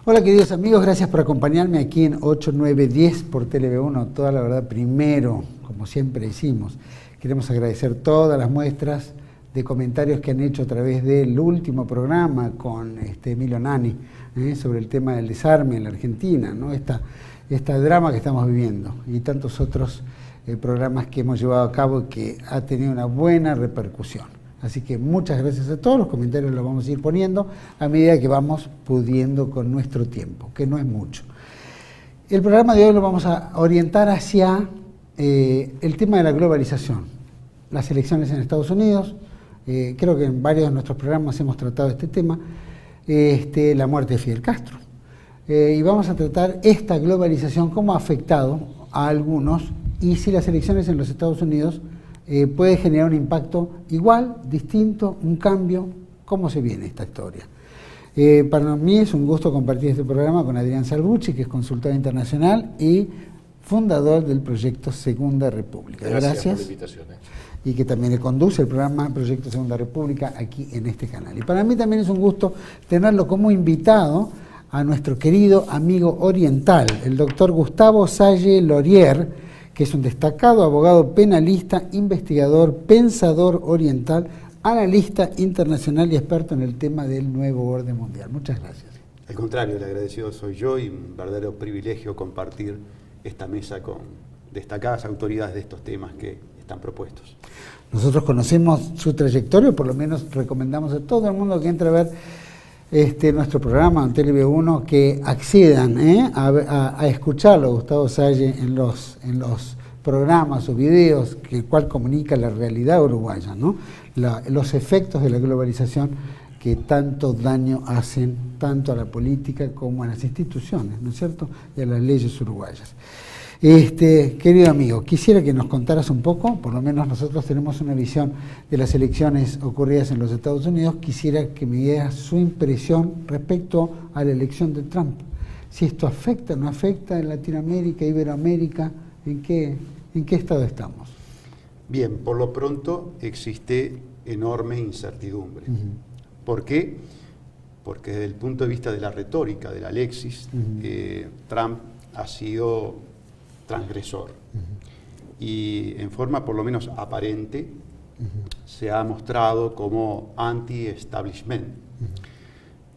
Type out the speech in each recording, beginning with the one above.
Hola queridos amigos, gracias por acompañarme aquí en 8, 9, 10 por TLV1. Toda la verdad, primero, como siempre hicimos, queremos agradecer todas las muestras de comentarios que han hecho a través del último programa con Emilio Nani sobre el tema del desarme en la Argentina, ¿no? Esta drama que estamos viviendo y tantos otros programas que hemos llevado a cabo y que ha tenido una buena repercusión. Así que muchas gracias a todos, los comentarios los vamos a ir poniendo a medida que vamos pudiendo con nuestro tiempo, que no es mucho. El programa de hoy lo vamos a orientar hacia el tema de la globalización, las elecciones en Estados Unidos. Creo que en varios de nuestros programas hemos tratado este tema, la muerte de Fidel Castro. Y vamos a tratar esta globalización, cómo ha afectado a algunos y si las elecciones en los Estados Unidos puede generar un impacto igual, distinto, un cambio. ¿Cómo se viene esta historia? Para mí es un gusto compartir este programa con Adrián Salvucci, que es consultor internacional y fundador del proyecto Segunda República. Gracias por la invitación. Y que también le conduce el programa Proyecto Segunda República aquí en este canal. Y para mí también es un gusto tenerlo como invitado a nuestro querido amigo oriental, el doctor Gustavo Salle Laurier, que es un destacado abogado penalista, investigador, pensador oriental, analista internacional y experto en el tema del nuevo orden mundial. Muchas gracias. Al contrario, el agradecido soy yo y un verdadero privilegio compartir esta mesa con destacadas autoridades de estos temas que están propuestos. Nosotros conocemos su trayectoria, por lo menos recomendamos a todo el mundo que entre a ver nuestro programa en TLV1 que accedan a escucharlo, Gustavo Salle, en los programas o videos que cual comunica la realidad uruguaya, ¿no? Los efectos de la globalización que tanto daño hacen tanto a la política como a las instituciones, ¿no es cierto?, y a las leyes uruguayas. Querido amigo, quisiera que nos contaras un poco, por lo menos nosotros tenemos una visión de las elecciones ocurridas en los Estados Unidos. Quisiera que me dieras su impresión respecto a la elección de Trump. Si esto afecta o no afecta en Latinoamérica, Iberoamérica, ¿en qué estado estamos? Bien, por lo pronto existe enorme incertidumbre. ¿Por qué? Porque desde el punto de vista de la retórica, de la lexis, Trump ha sido transgresor y en forma por lo menos aparente se ha mostrado como anti-establishment.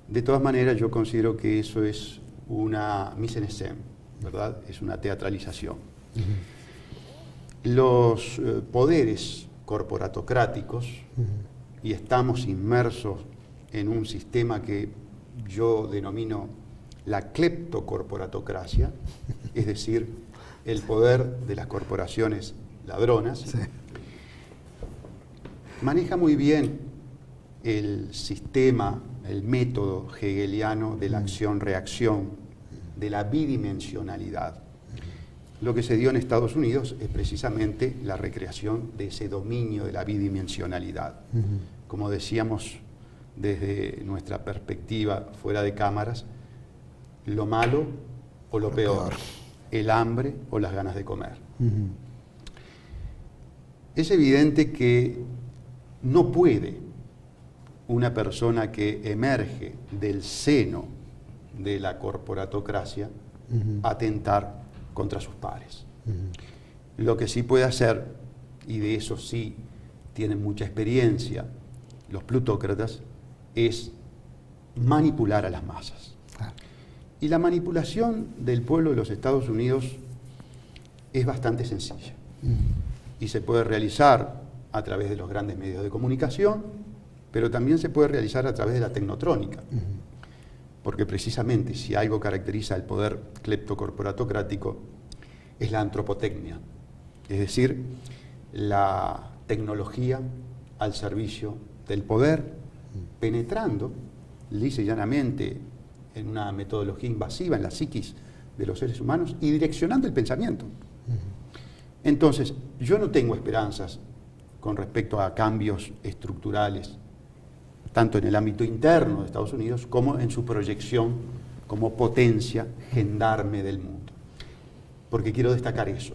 De todas maneras, yo considero que eso es una mise en scène, ¿verdad? Es una teatralización. Los poderes corporatocráticos, y estamos inmersos en un sistema que yo denomino la cleptocorporatocracia, es decir, el poder de las corporaciones ladronas, sí, maneja muy bien el sistema, el método hegeliano de la acción-reacción, de la bidimensionalidad. Lo que se dio en Estados Unidos es precisamente la recreación de ese dominio de la bidimensionalidad. Como decíamos desde nuestra perspectiva fuera de cámaras, lo malo o lo peor, el hambre o las ganas de comer. Es evidente que no puede una persona que emerge del seno de la corporatocracia atentar contra sus pares. Lo que sí puede hacer, y de eso sí tienen mucha experiencia los plutócratas, es manipular a las masas. Y la manipulación del pueblo de los Estados Unidos es bastante sencilla. Y se puede realizar a través de los grandes medios de comunicación, pero también se puede realizar a través de la tecnotrónica. Porque precisamente si algo caracteriza el poder cleptocorporatocrático es la antropotecnia, es decir, la tecnología al servicio del poder, penetrando lisa y llanamente en una metodología invasiva en la psiquis de los seres humanos y direccionando el pensamiento. Entonces, yo no tengo esperanzas con respecto a cambios estructurales, tanto en el ámbito interno de Estados Unidos como en su proyección como potencia gendarme del mundo. Porque quiero destacar eso.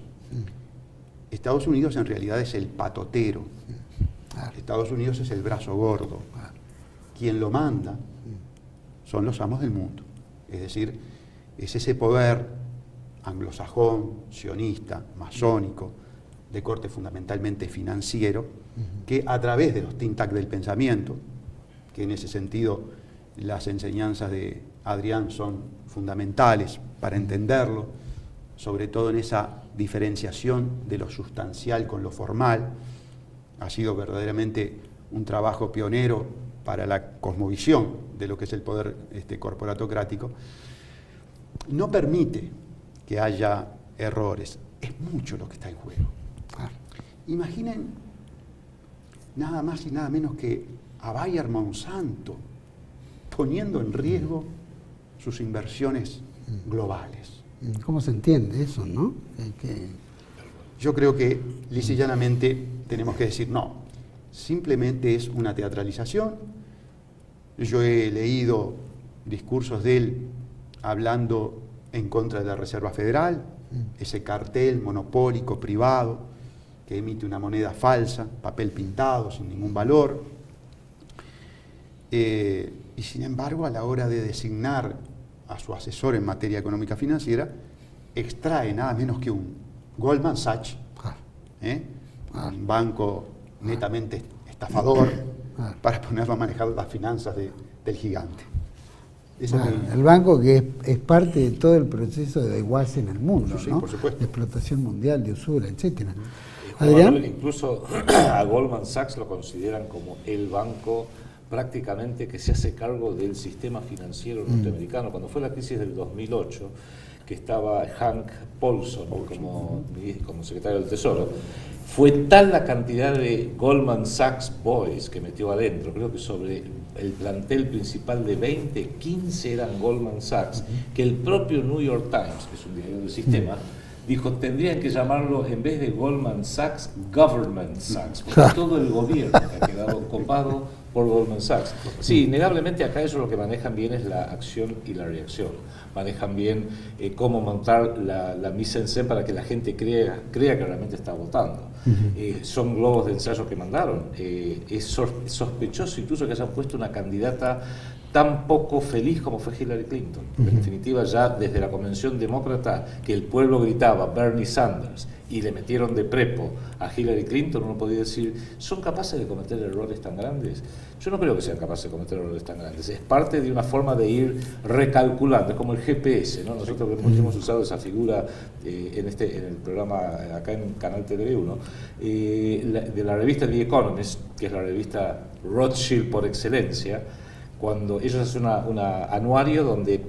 Estados Unidos en realidad es el patotero. Estados Unidos es el brazo gordo. Quien lo manda son los amos del mundo. Es decir, es ese poder anglosajón, sionista, masónico, de corte fundamentalmente financiero, que a través de los think tank del pensamiento, que en ese sentido las enseñanzas de Adrián son fundamentales para entenderlo, sobre todo en esa diferenciación de lo sustancial con lo formal, ha sido verdaderamente un trabajo pionero para la cosmovisión de lo que es el poder corporatocrático, no permite que haya errores. Es mucho lo que está en juego. Imaginen nada más y nada menos que a Bayer Monsanto poniendo en riesgo sus inversiones globales. ¿Cómo se entiende eso, no? Yo creo que lisa y llanamente tenemos que decir no, simplemente es una teatralización. Yo he leído discursos de él hablando en contra de la Reserva Federal, ese cartel monopólico privado que emite una moneda falsa, papel pintado, sin ningún valor. Y sin embargo, a la hora de designar a su asesor en materia económica financiera, extrae nada menos que un Goldman Sachs, un banco netamente estafador, para ponerlo a manejar las finanzas del gigante. El banco que es parte de todo el proceso de desguace en el mundo, sí, ¿no? Por supuesto. De explotación mundial, de usura, etcétera. ¿Adrián? Incluso a Goldman Sachs lo consideran como el banco prácticamente que se hace cargo del sistema financiero norteamericano. Cuando fue la crisis del 2008, que estaba Hank Paulson como secretario del Tesoro, fue tal la cantidad de Goldman Sachs Boys que metió adentro, creo que sobre el plantel principal de 20, 15 eran Goldman Sachs, que el propio New York Times, que es un diario del sistema, dijo, tendrían que llamarlo, en vez de Goldman Sachs, Government Sachs, porque todo el gobierno ha quedado copado por Goldman Sachs. Sí, innegablemente acá eso lo que manejan bien es la acción y la reacción. Manejan bien cómo montar la mise en scène para que la gente crea que realmente está votando. Son globos de ensayo que mandaron. Es sospechoso incluso que hayan puesto una candidata tan poco feliz como fue Hillary Clinton. Porque en definitiva ya desde la convención demócrata que el pueblo gritaba Bernie Sanders y le metieron de prepo a Hillary Clinton, uno podría decir, ¿son capaces de cometer errores tan grandes? Yo no creo que sean capaces de cometer errores tan grandes. Es parte de una forma de ir recalculando, es como el GPS, ¿no? Nosotros hemos usado esa figura en el programa acá en Canal TV1, de la revista The Economist, que es la revista Rothschild por excelencia, cuando ellos hacen un anuario donde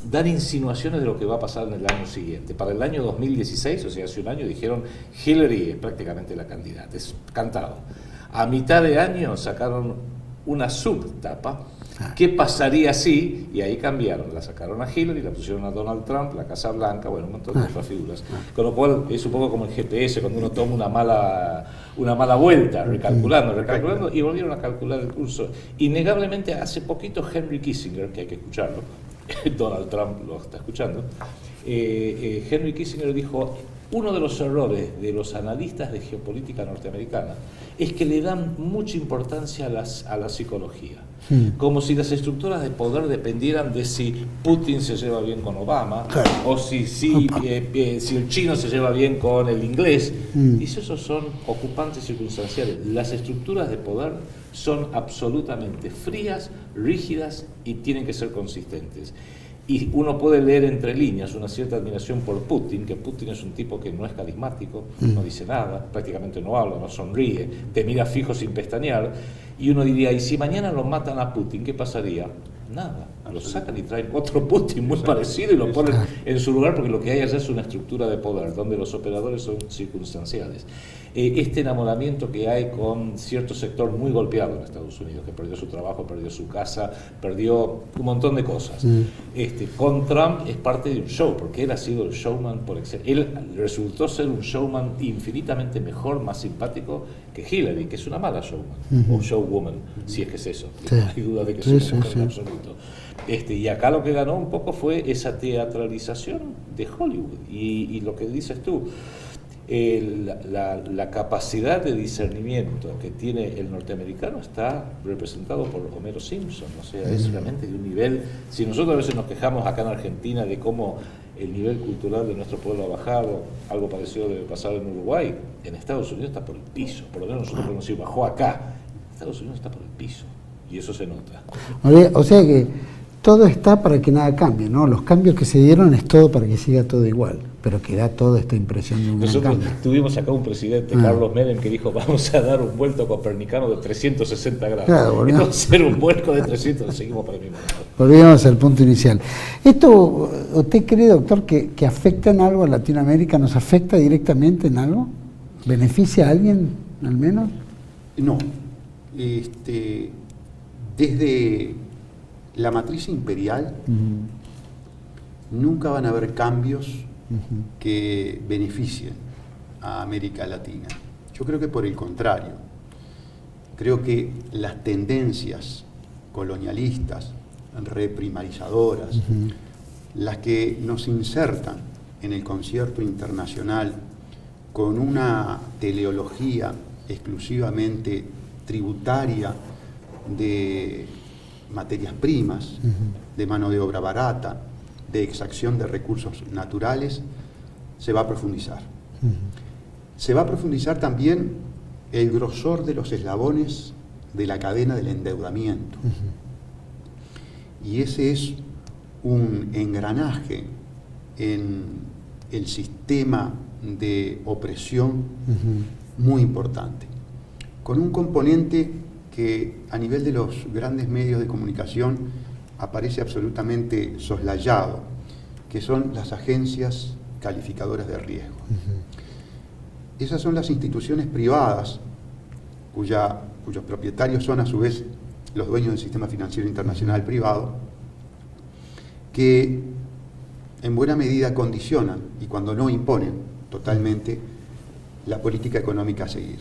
dan insinuaciones de lo que va a pasar en el año siguiente. Para el año 2016, o sea, hace un año, dijeron Hillary es prácticamente la candidata, es cantado. A mitad de año sacaron una subtapa, ¿qué pasaría si? Y ahí cambiaron, la sacaron a Hillary, la pusieron a Donald Trump, la Casa Blanca, bueno, un montón de otras figuras. Con lo cual es un poco como el GPS, cuando uno toma una mala vuelta, recalculando, y volvieron a calcular el curso. Innegablemente, hace poquito Henry Kissinger, que hay que escucharlo, Donald Trump lo está escuchando, Henry Kissinger dijo, uno de los errores de los analistas de geopolítica norteamericana es que le dan mucha importancia a la psicología, como si las estructuras de poder dependieran de si Putin se lleva bien con Obama, o si el chino se lleva bien con el inglés. Y esos son ocupantes circunstanciales. Las estructuras de poder son absolutamente frías, rígidas y tienen que ser consistentes. Y uno puede leer entre líneas una cierta admiración por Putin, que Putin es un tipo que no es carismático, no dice nada, prácticamente no habla, no sonríe, te mira fijo sin pestañear, y uno diría, ¿y si mañana lo matan a Putin, qué pasaría? Nada, lo sacan y traen otro Putin muy parecido y lo ponen en su lugar, porque lo que hay allá es una estructura de poder, donde los operadores son circunstanciales. Este enamoramiento que hay con cierto sector muy golpeado en Estados Unidos, que perdió su trabajo, perdió su casa, perdió un montón de cosas. Con Trump es parte de un show, porque él ha sido el showman por excelencia. Él resultó ser un showman infinitamente mejor, más simpático que Hillary, que es una mala showman, o showwoman, si es que es eso. No hay duda de que es una mujer en absoluto. Y acá lo que ganó un poco fue esa teatralización de Hollywood. Y lo que dices tú, la capacidad de discernimiento que tiene el norteamericano está representado por Homero Simpson, o sea, es realmente de un nivel. Si nosotros a veces nos quejamos acá en Argentina de cómo el nivel cultural de nuestro pueblo ha bajado, algo parecido debe pasar en Uruguay, en Estados Unidos está por el piso, por lo menos nosotros podemos decir bajó acá, en Estados Unidos está por el piso, y eso se nota. O sea que todo está para que nada cambie, ¿no? Los cambios que se dieron es todo para que siga todo igual, pero que da toda esta impresión de un gran Nosotros cambio. tuvimos acá un presidente, Carlos Menem, que dijo vamos a dar un vuelto copernicano de 360 grados. Claro, entonces hacer un vuelco de 300, seguimos para el mismo lado. Volvíamos al punto inicial. ¿Esto, usted cree, doctor, que afecta en algo a Latinoamérica? ¿Nos afecta directamente en algo? ¿Beneficia a alguien, al menos? No. Desde la matriz imperial nunca van a haber cambios que beneficien a América Latina. Yo creo que por el contrario. Creo que las tendencias colonialistas, reprimarizadoras, las que nos insertan en el concierto internacional con una teleología exclusivamente tributaria de materias primas, de mano de obra barata, de exacción de recursos naturales, se va a profundizar. Se va a profundizar también el grosor de los eslabones de la cadena del endeudamiento. Y ese es un engranaje en el sistema de opresión muy importante, con un componente que a nivel de los grandes medios de comunicación aparece absolutamente soslayado, que son las agencias calificadoras de riesgo. Esas son las instituciones privadas cuyos propietarios son a su vez los dueños del sistema financiero internacional privado, que en buena medida condicionan, y cuando no imponen totalmente, la política económica a seguir.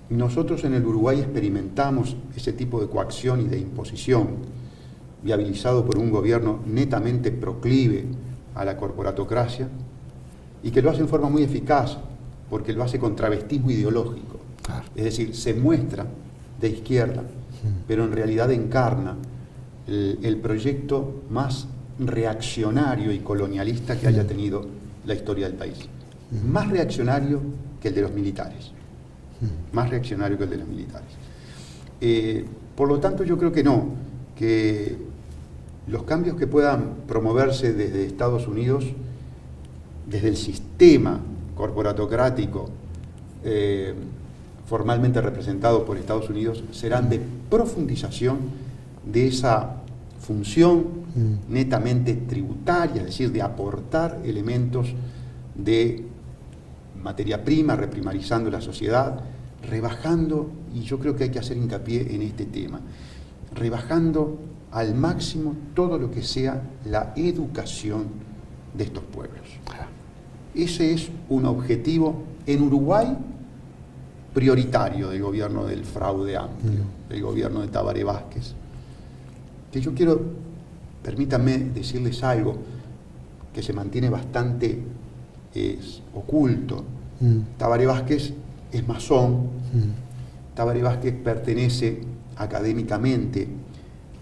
Nosotros en el Uruguay experimentamos ese tipo de coacción y de imposición, viabilizado por un gobierno netamente proclive a la corporatocracia, y que lo hace en forma muy eficaz, porque lo hace con travestismo ideológico. Es decir, se muestra de izquierda, pero en realidad encarna el proyecto más reaccionario y colonialista que haya tenido la historia del país. Más reaccionario que el de los militares. Más reaccionario que el de los militares. Por lo tanto, yo creo que no, que los cambios que puedan promoverse desde Estados Unidos, desde el sistema corporatocrático formalmente representado por Estados Unidos, serán de profundización de esa función netamente tributaria, es decir, de aportar elementos de materia prima, reprimarizando la sociedad, rebajando, y yo creo que hay que hacer hincapié en este tema, rebajando al máximo todo lo que sea la educación de estos pueblos. Ese es un objetivo en Uruguay prioritario del gobierno del fraude amplio, del gobierno de Tabaré Vázquez, que yo quiero, permítanme decirles algo que se mantiene bastante oculto. Tabaré Vázquez es masón, Tabaré Vázquez pertenece académicamente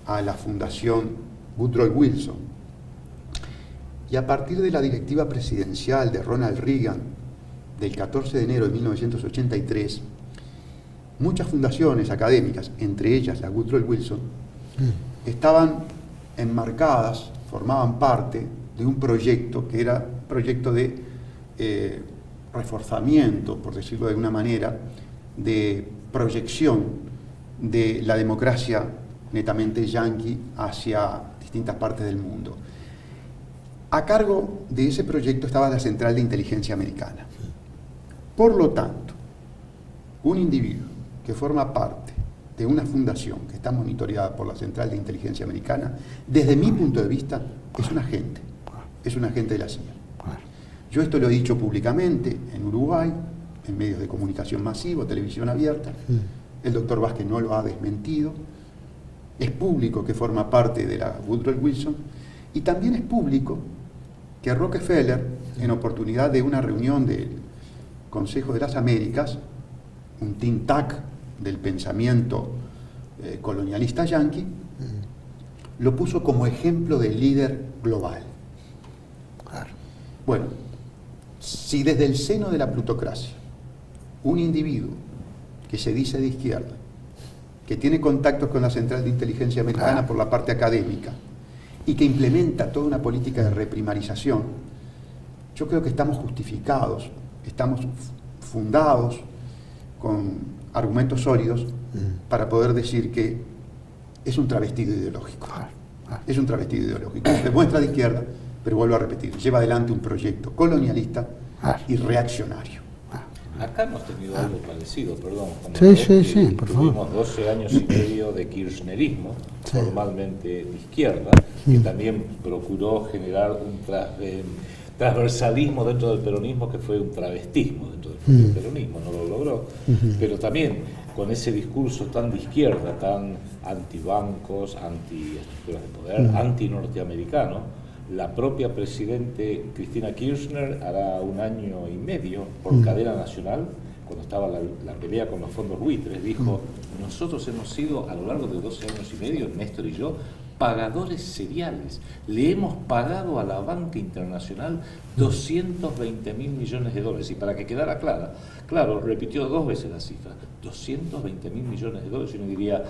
a la Fundación Woodrow Wilson, y a partir de la directiva presidencial de Ronald Reagan del 14 de enero de 1983, muchas fundaciones académicas, entre ellas la Woodrow Wilson, estaban enmarcadas, formaban parte de un proyecto que era proyecto de reforzamiento, por decirlo de alguna manera, de proyección de la democracia netamente yanqui hacia distintas partes del mundo. A cargo de ese proyecto estaba la Central de Inteligencia Americana. Por lo tanto, un individuo que forma parte de una fundación que está monitoreada por la Central de Inteligencia Americana, desde mi punto de vista, es un agente de la CIA. Yo esto lo he dicho públicamente en Uruguay, en medios de comunicación masivo, televisión abierta. El doctor Vázquez no lo ha desmentido. Es público que forma parte de la Woodrow Wilson, y también es público que Rockefeller, en oportunidad de una reunión Consejo de las Américas, un think tank del pensamiento colonialista yanqui, lo puso como ejemplo de líder global. Claro. Bueno, si desde el seno de la plutocracia un individuo que se dice de izquierda, que tiene contactos con la Central de Inteligencia Americana por la parte académica y que implementa toda una política de reprimarización, yo creo que estamos justificados, estamos fundados con argumentos sólidos para poder decir que es un travestido ideológico. Es un travestido ideológico. Se muestra de izquierda, pero vuelvo a repetir, lleva adelante un proyecto colonialista y reaccionario. Acá hemos tenido algo parecido, perdón. Sí, por favor. Tuvimos 12 años y medio de kirchnerismo, formalmente de izquierda, que también procuró generar un transversalismo dentro del peronismo que fue un travestismo dentro del peronismo, no lo logró, pero también con ese discurso tan de izquierda, tan antibancos, anti-estructuras de poder, anti-norteamericano. La propia presidente Cristina Kirchner hará 1 año y medio por cadena nacional, cuando estaba la pelea con los fondos buitres, dijo: nosotros hemos sido a lo largo de 12 años y medio, Néstor y yo, pagadores seriales. Le hemos pagado a la banca internacional 220.000 millones de dólares. Y para que quedara claro, repitió 2 veces la cifra, 220.000 millones de dólares. Y uno diría,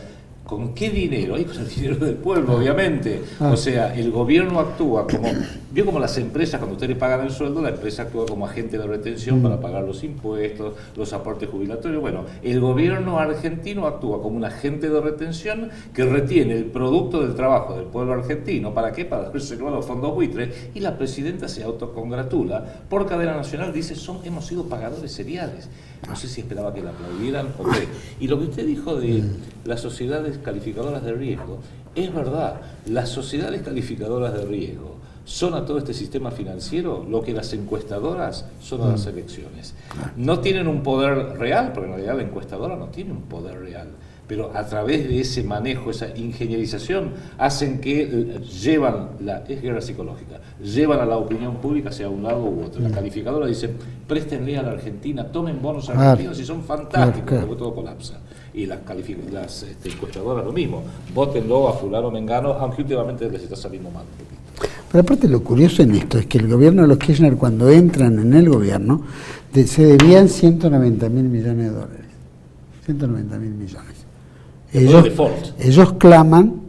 ¿con qué dinero? Ahí con el dinero del pueblo, obviamente. O sea, el gobierno actúa como... Vio como las empresas, cuando ustedes pagan el sueldo, la empresa actúa como agente de retención para pagar los impuestos, los aportes jubilatorios. Bueno, el gobierno argentino actúa como un agente de retención que retiene el producto del trabajo del pueblo argentino. ¿Para qué? Para reservar los fondos buitres. Y la presidenta se autocongratula. Por cadena nacional dice, hemos sido pagadores seriales. No sé si esperaba que la aplaudieran o qué. Y lo que usted dijo de las sociedades calificadoras de riesgo, es verdad. Las sociedades calificadoras de riesgo son a todo este sistema financiero lo que las encuestadoras son a las elecciones. No tienen un poder real, porque en realidad la encuestadora no tiene un poder real, pero a través de ese manejo, esa ingenierización, hacen que es guerra psicológica, llevan a la opinión pública hacia un lado u otro. La calificadora dice, préstenle a la Argentina, tomen bonos argentinos y son fantásticos, porque todo colapsa. Y las encuestadoras lo mismo, vótenlo a fulano Mengano, aunque últimamente les está saliendo mal. Pero aparte lo curioso en esto es que el gobierno de los Kirchner, cuando entran en el gobierno, se debían 190.000 millones de dólares. 190.000 millones. Ellos claman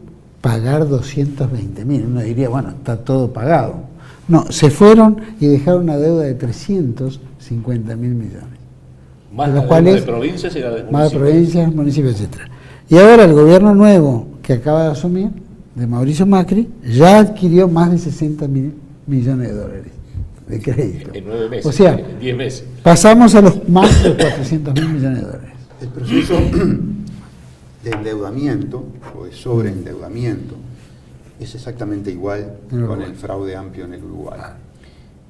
pagar 220.000. Uno diría, bueno, está todo pagado. No, se fueron y dejaron una deuda de 350.000 millones. Más de los cuales, de provincias y la de municipios. Más de provincias, municipios, etc. Y ahora el gobierno nuevo que acaba de asumir, de Mauricio Macri, ya adquirió más de 60.000 millones de dólares de crédito. En 9 meses, o sea, en 10 meses. Pasamos a los más de 400.000 millones de dólares. El proceso de endeudamiento o de sobreendeudamiento es exactamente igual con el fraude amplio en el Uruguay.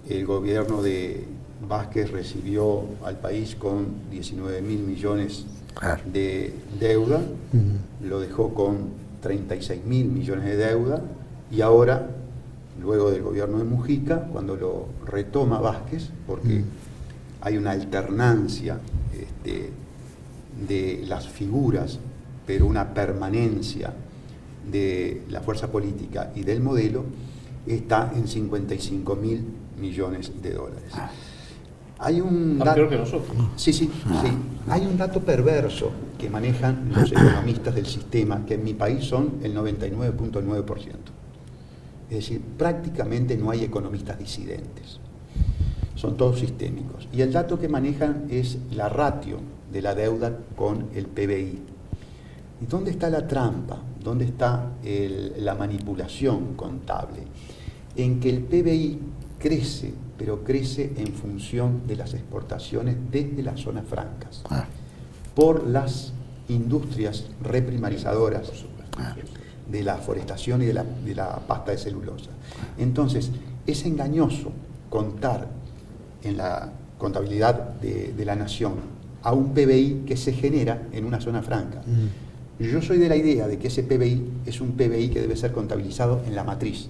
El gobierno de Vázquez recibió al país con 19.000 millones de deuda, lo dejó con 36.000 millones de deuda, y ahora, luego del gobierno de Mujica, cuando lo retoma Vázquez, porque hay una alternancia de las figuras, pero una permanencia de la fuerza política y del modelo, está en 55.000 millones de dólares. Hay un dato, peor que nosotros. Sí. Hay un dato perverso que manejan los economistas del sistema, que en mi país son el 99.9%. Es decir, prácticamente no hay economistas disidentes. Son todos sistémicos. Y el dato que manejan es la ratio de la deuda con el PBI. ¿Y dónde está la trampa? ¿Dónde está la manipulación contable? En que el PBI crece, pero crece en función de las exportaciones desde las zonas francas, por las industrias reprimarizadoras de la forestación y de la pasta de celulosa. Entonces, es engañoso contar en la contabilidad de la nación a un PBI que se genera en una zona franca. Yo soy de la idea de que ese PBI es un PBI que debe ser contabilizado en la matriz,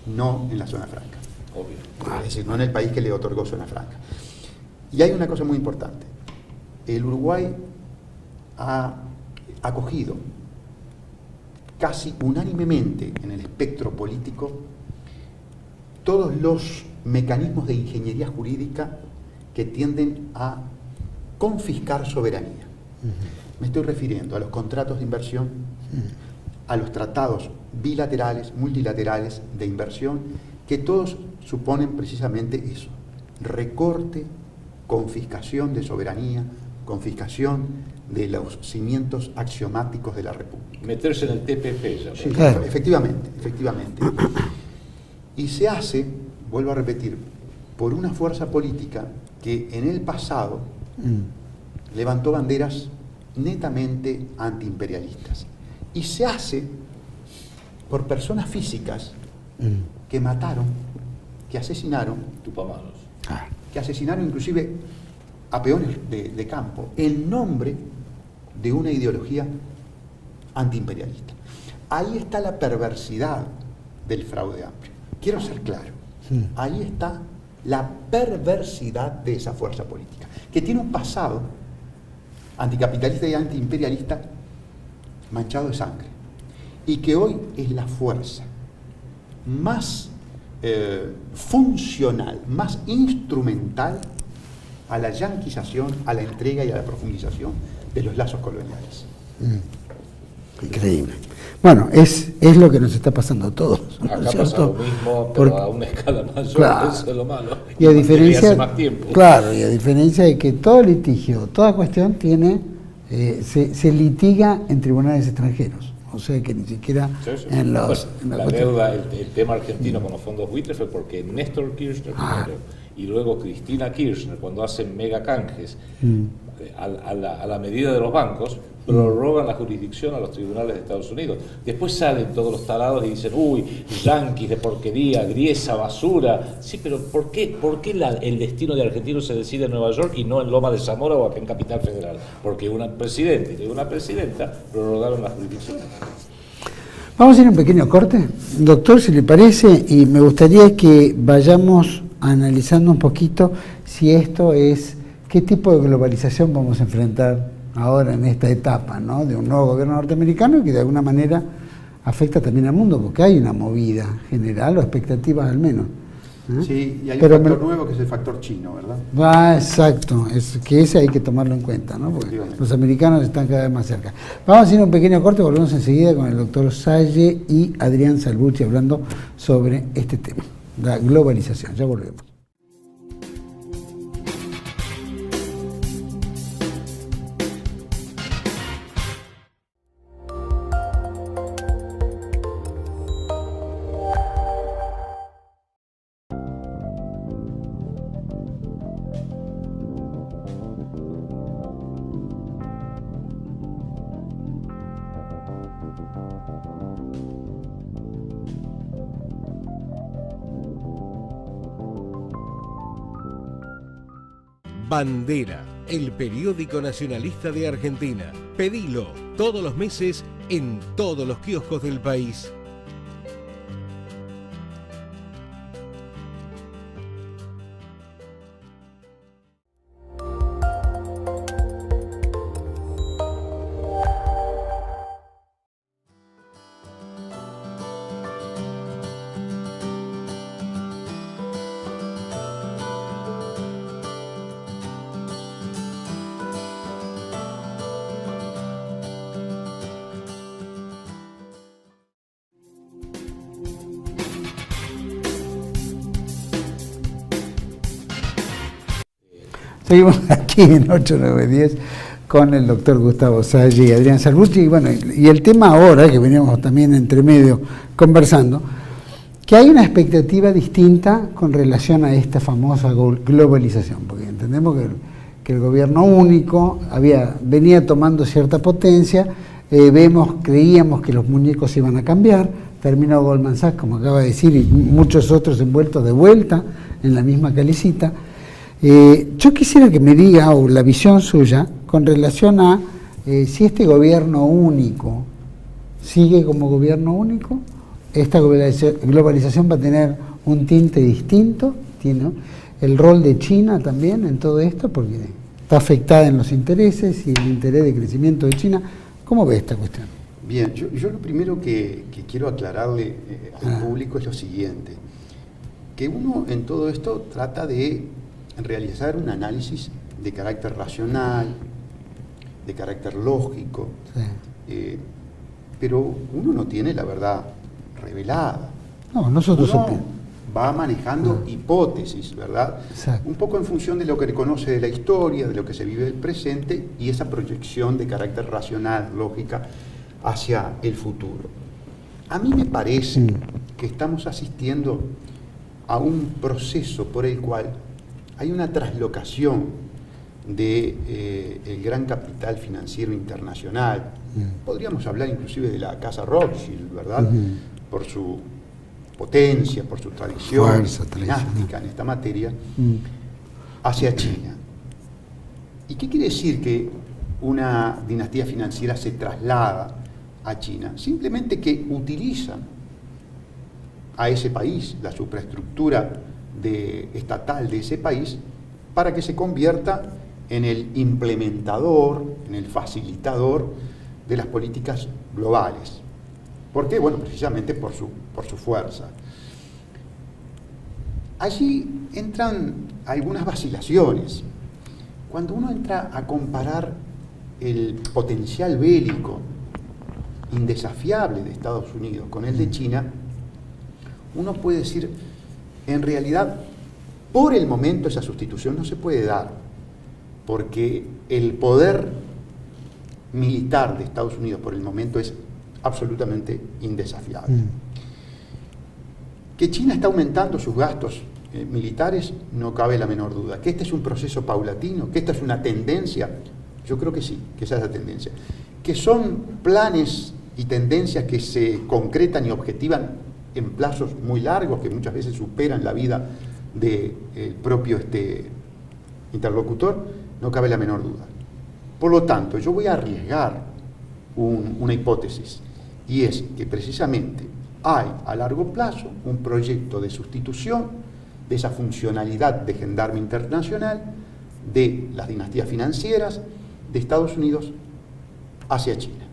no en la zona franca. Obvio. Es decir, no en el país que le otorgó zona franca. Y hay una cosa muy importante. El Uruguay ha acogido casi unánimemente en el espectro político todos los mecanismos de ingeniería jurídica que tienden a confiscar soberanía. Me estoy refiriendo a los contratos de inversión, a los tratados bilaterales, multilaterales de inversión, que todos suponen precisamente eso: recorte, confiscación de soberanía, confiscación de los cimientos axiomáticos de la República. Meterse en el TPP ya. Sí, claro. Efectivamente. Y se hace, vuelvo a repetir, por una fuerza política que en el pasado levantó banderas netamente antiimperialistas. Y se hace por personas físicas que mataron, que asesinaron, Tupamaros. que asesinaron inclusive a peones de campo en nombre de una ideología antiimperialista. Ahí está la perversidad del fraude amplio. Quiero ser claro. Ahí está la perversidad de esa fuerza política, que tiene un pasado anticapitalista y antiimperialista manchado de sangre, y que hoy es la fuerza más funcional, más instrumental a la yanquización, a la entrega y a la profundización de los lazos coloniales. Increíble. Bueno, es lo que nos está pasando a todos, ¿no? Acá pasa lo mismo, pero porque, a una escala mayor, claro, eso es lo malo. y a diferencia, hace más tiempo. claro, y a diferencia de que todo litigio, toda cuestión tiene, se litiga en tribunales extranjeros. O sea que ni siquiera en los... Bueno, la deuda, el tema argentino con los fondos buitres fue porque Néstor Kirchner primero y luego Cristina Kirchner, cuando hacen mega canjes a la medida de los bancos, prorrogan la jurisdicción a los tribunales de Estados Unidos. Después salen todos los tarados y dicen, uy, yanquis de porquería, griesa, basura. Sí, pero ¿por qué el destino de argentino se decide en Nueva York y no en Loma de Zamora o acá en Capital Federal? Porque un presidente y una presidenta prorrogaron las jurisdicciones. Vamos a ir a un pequeño corte, doctor, si le parece, y me gustaría que vayamos analizando un poquito si esto es, qué tipo de globalización vamos a enfrentar ahora en esta etapa, ¿no?, de un nuevo gobierno norteamericano y que de alguna manera afecta también al mundo, porque hay una movida general, o expectativas al menos. Sí, y hay un factor nuevo que es el factor chino, ¿verdad? Exacto, es que ese hay que tomarlo en cuenta, ¿no?, porque los americanos están cada vez más cerca. Vamos a ir a un pequeño corte, volvemos enseguida con el doctor Salle y Adrián Salvucci hablando sobre este tema, la globalización. Ya volvemos. Bandera, el periódico nacionalista de Argentina. Pedilo todos los meses en todos los kioscos del país. Seguimos aquí en 8910 con el doctor Gustavo Salle y Adrián Salvucci. Y bueno, y el tema ahora, que veníamos también entre medio conversando, que hay una expectativa distinta con relación a esta famosa globalización, porque entendemos que el gobierno único venía tomando cierta potencia, creíamos que los muñecos iban a cambiar, terminó Goldman Sachs, como acaba de decir, y muchos otros envueltos de vuelta en la misma calicita. Yo quisiera que me diga, o la visión suya, con relación a si este gobierno único sigue como gobierno único, esta globalización va a tener un tinte distinto, ¿no? el rol de China también en todo esto, porque está afectada en los intereses y el interés de crecimiento de China. ¿Cómo ve esta cuestión? Bien, yo lo primero que quiero aclararle al público es lo siguiente, que uno en todo esto trata de realizar un análisis de carácter racional, de carácter lógico, sí. Pero uno no tiene la verdad revelada. No, nosotros va manejando hipótesis, ¿verdad? Exacto. Un poco en función de lo que conoce de la historia, de lo que se vive del presente y esa proyección de carácter racional, lógica, hacia el futuro. A mí me parece que estamos asistiendo a un proceso por el cual hay una traslocación de el gran capital financiero internacional. Podríamos hablar inclusive de la casa Rothschild, ¿verdad? Por su potencia, por su tradición dinástica en esta materia, hacia China. ¿Y qué quiere decir que una dinastía financiera se traslada a China? Simplemente que utilizan a ese país, la superestructura estatal de ese país, para que se convierta en el implementador, en el facilitador de las políticas globales. ¿Por qué? Bueno, precisamente por su fuerza. Allí entran algunas vacilaciones. Cuando uno entra a comparar el potencial bélico indesafiable de Estados Unidos con el de China, uno puede decir, en realidad, por el momento esa sustitución no se puede dar, porque el poder militar de Estados Unidos por el momento es absolutamente indesafiable. Que China está aumentando sus gastos militares, no cabe la menor duda. Que este es un proceso paulatino, que esta es una tendencia, yo creo que sí, que esa es la tendencia. Que son planes y tendencias que se concretan y objetivan en plazos muy largos, que muchas veces superan la vida del propio interlocutor, no cabe la menor duda. Por lo tanto, yo voy a arriesgar una hipótesis, y es que precisamente hay a largo plazo un proyecto de sustitución de esa funcionalidad de gendarme internacional de las dinastías financieras de Estados Unidos hacia China.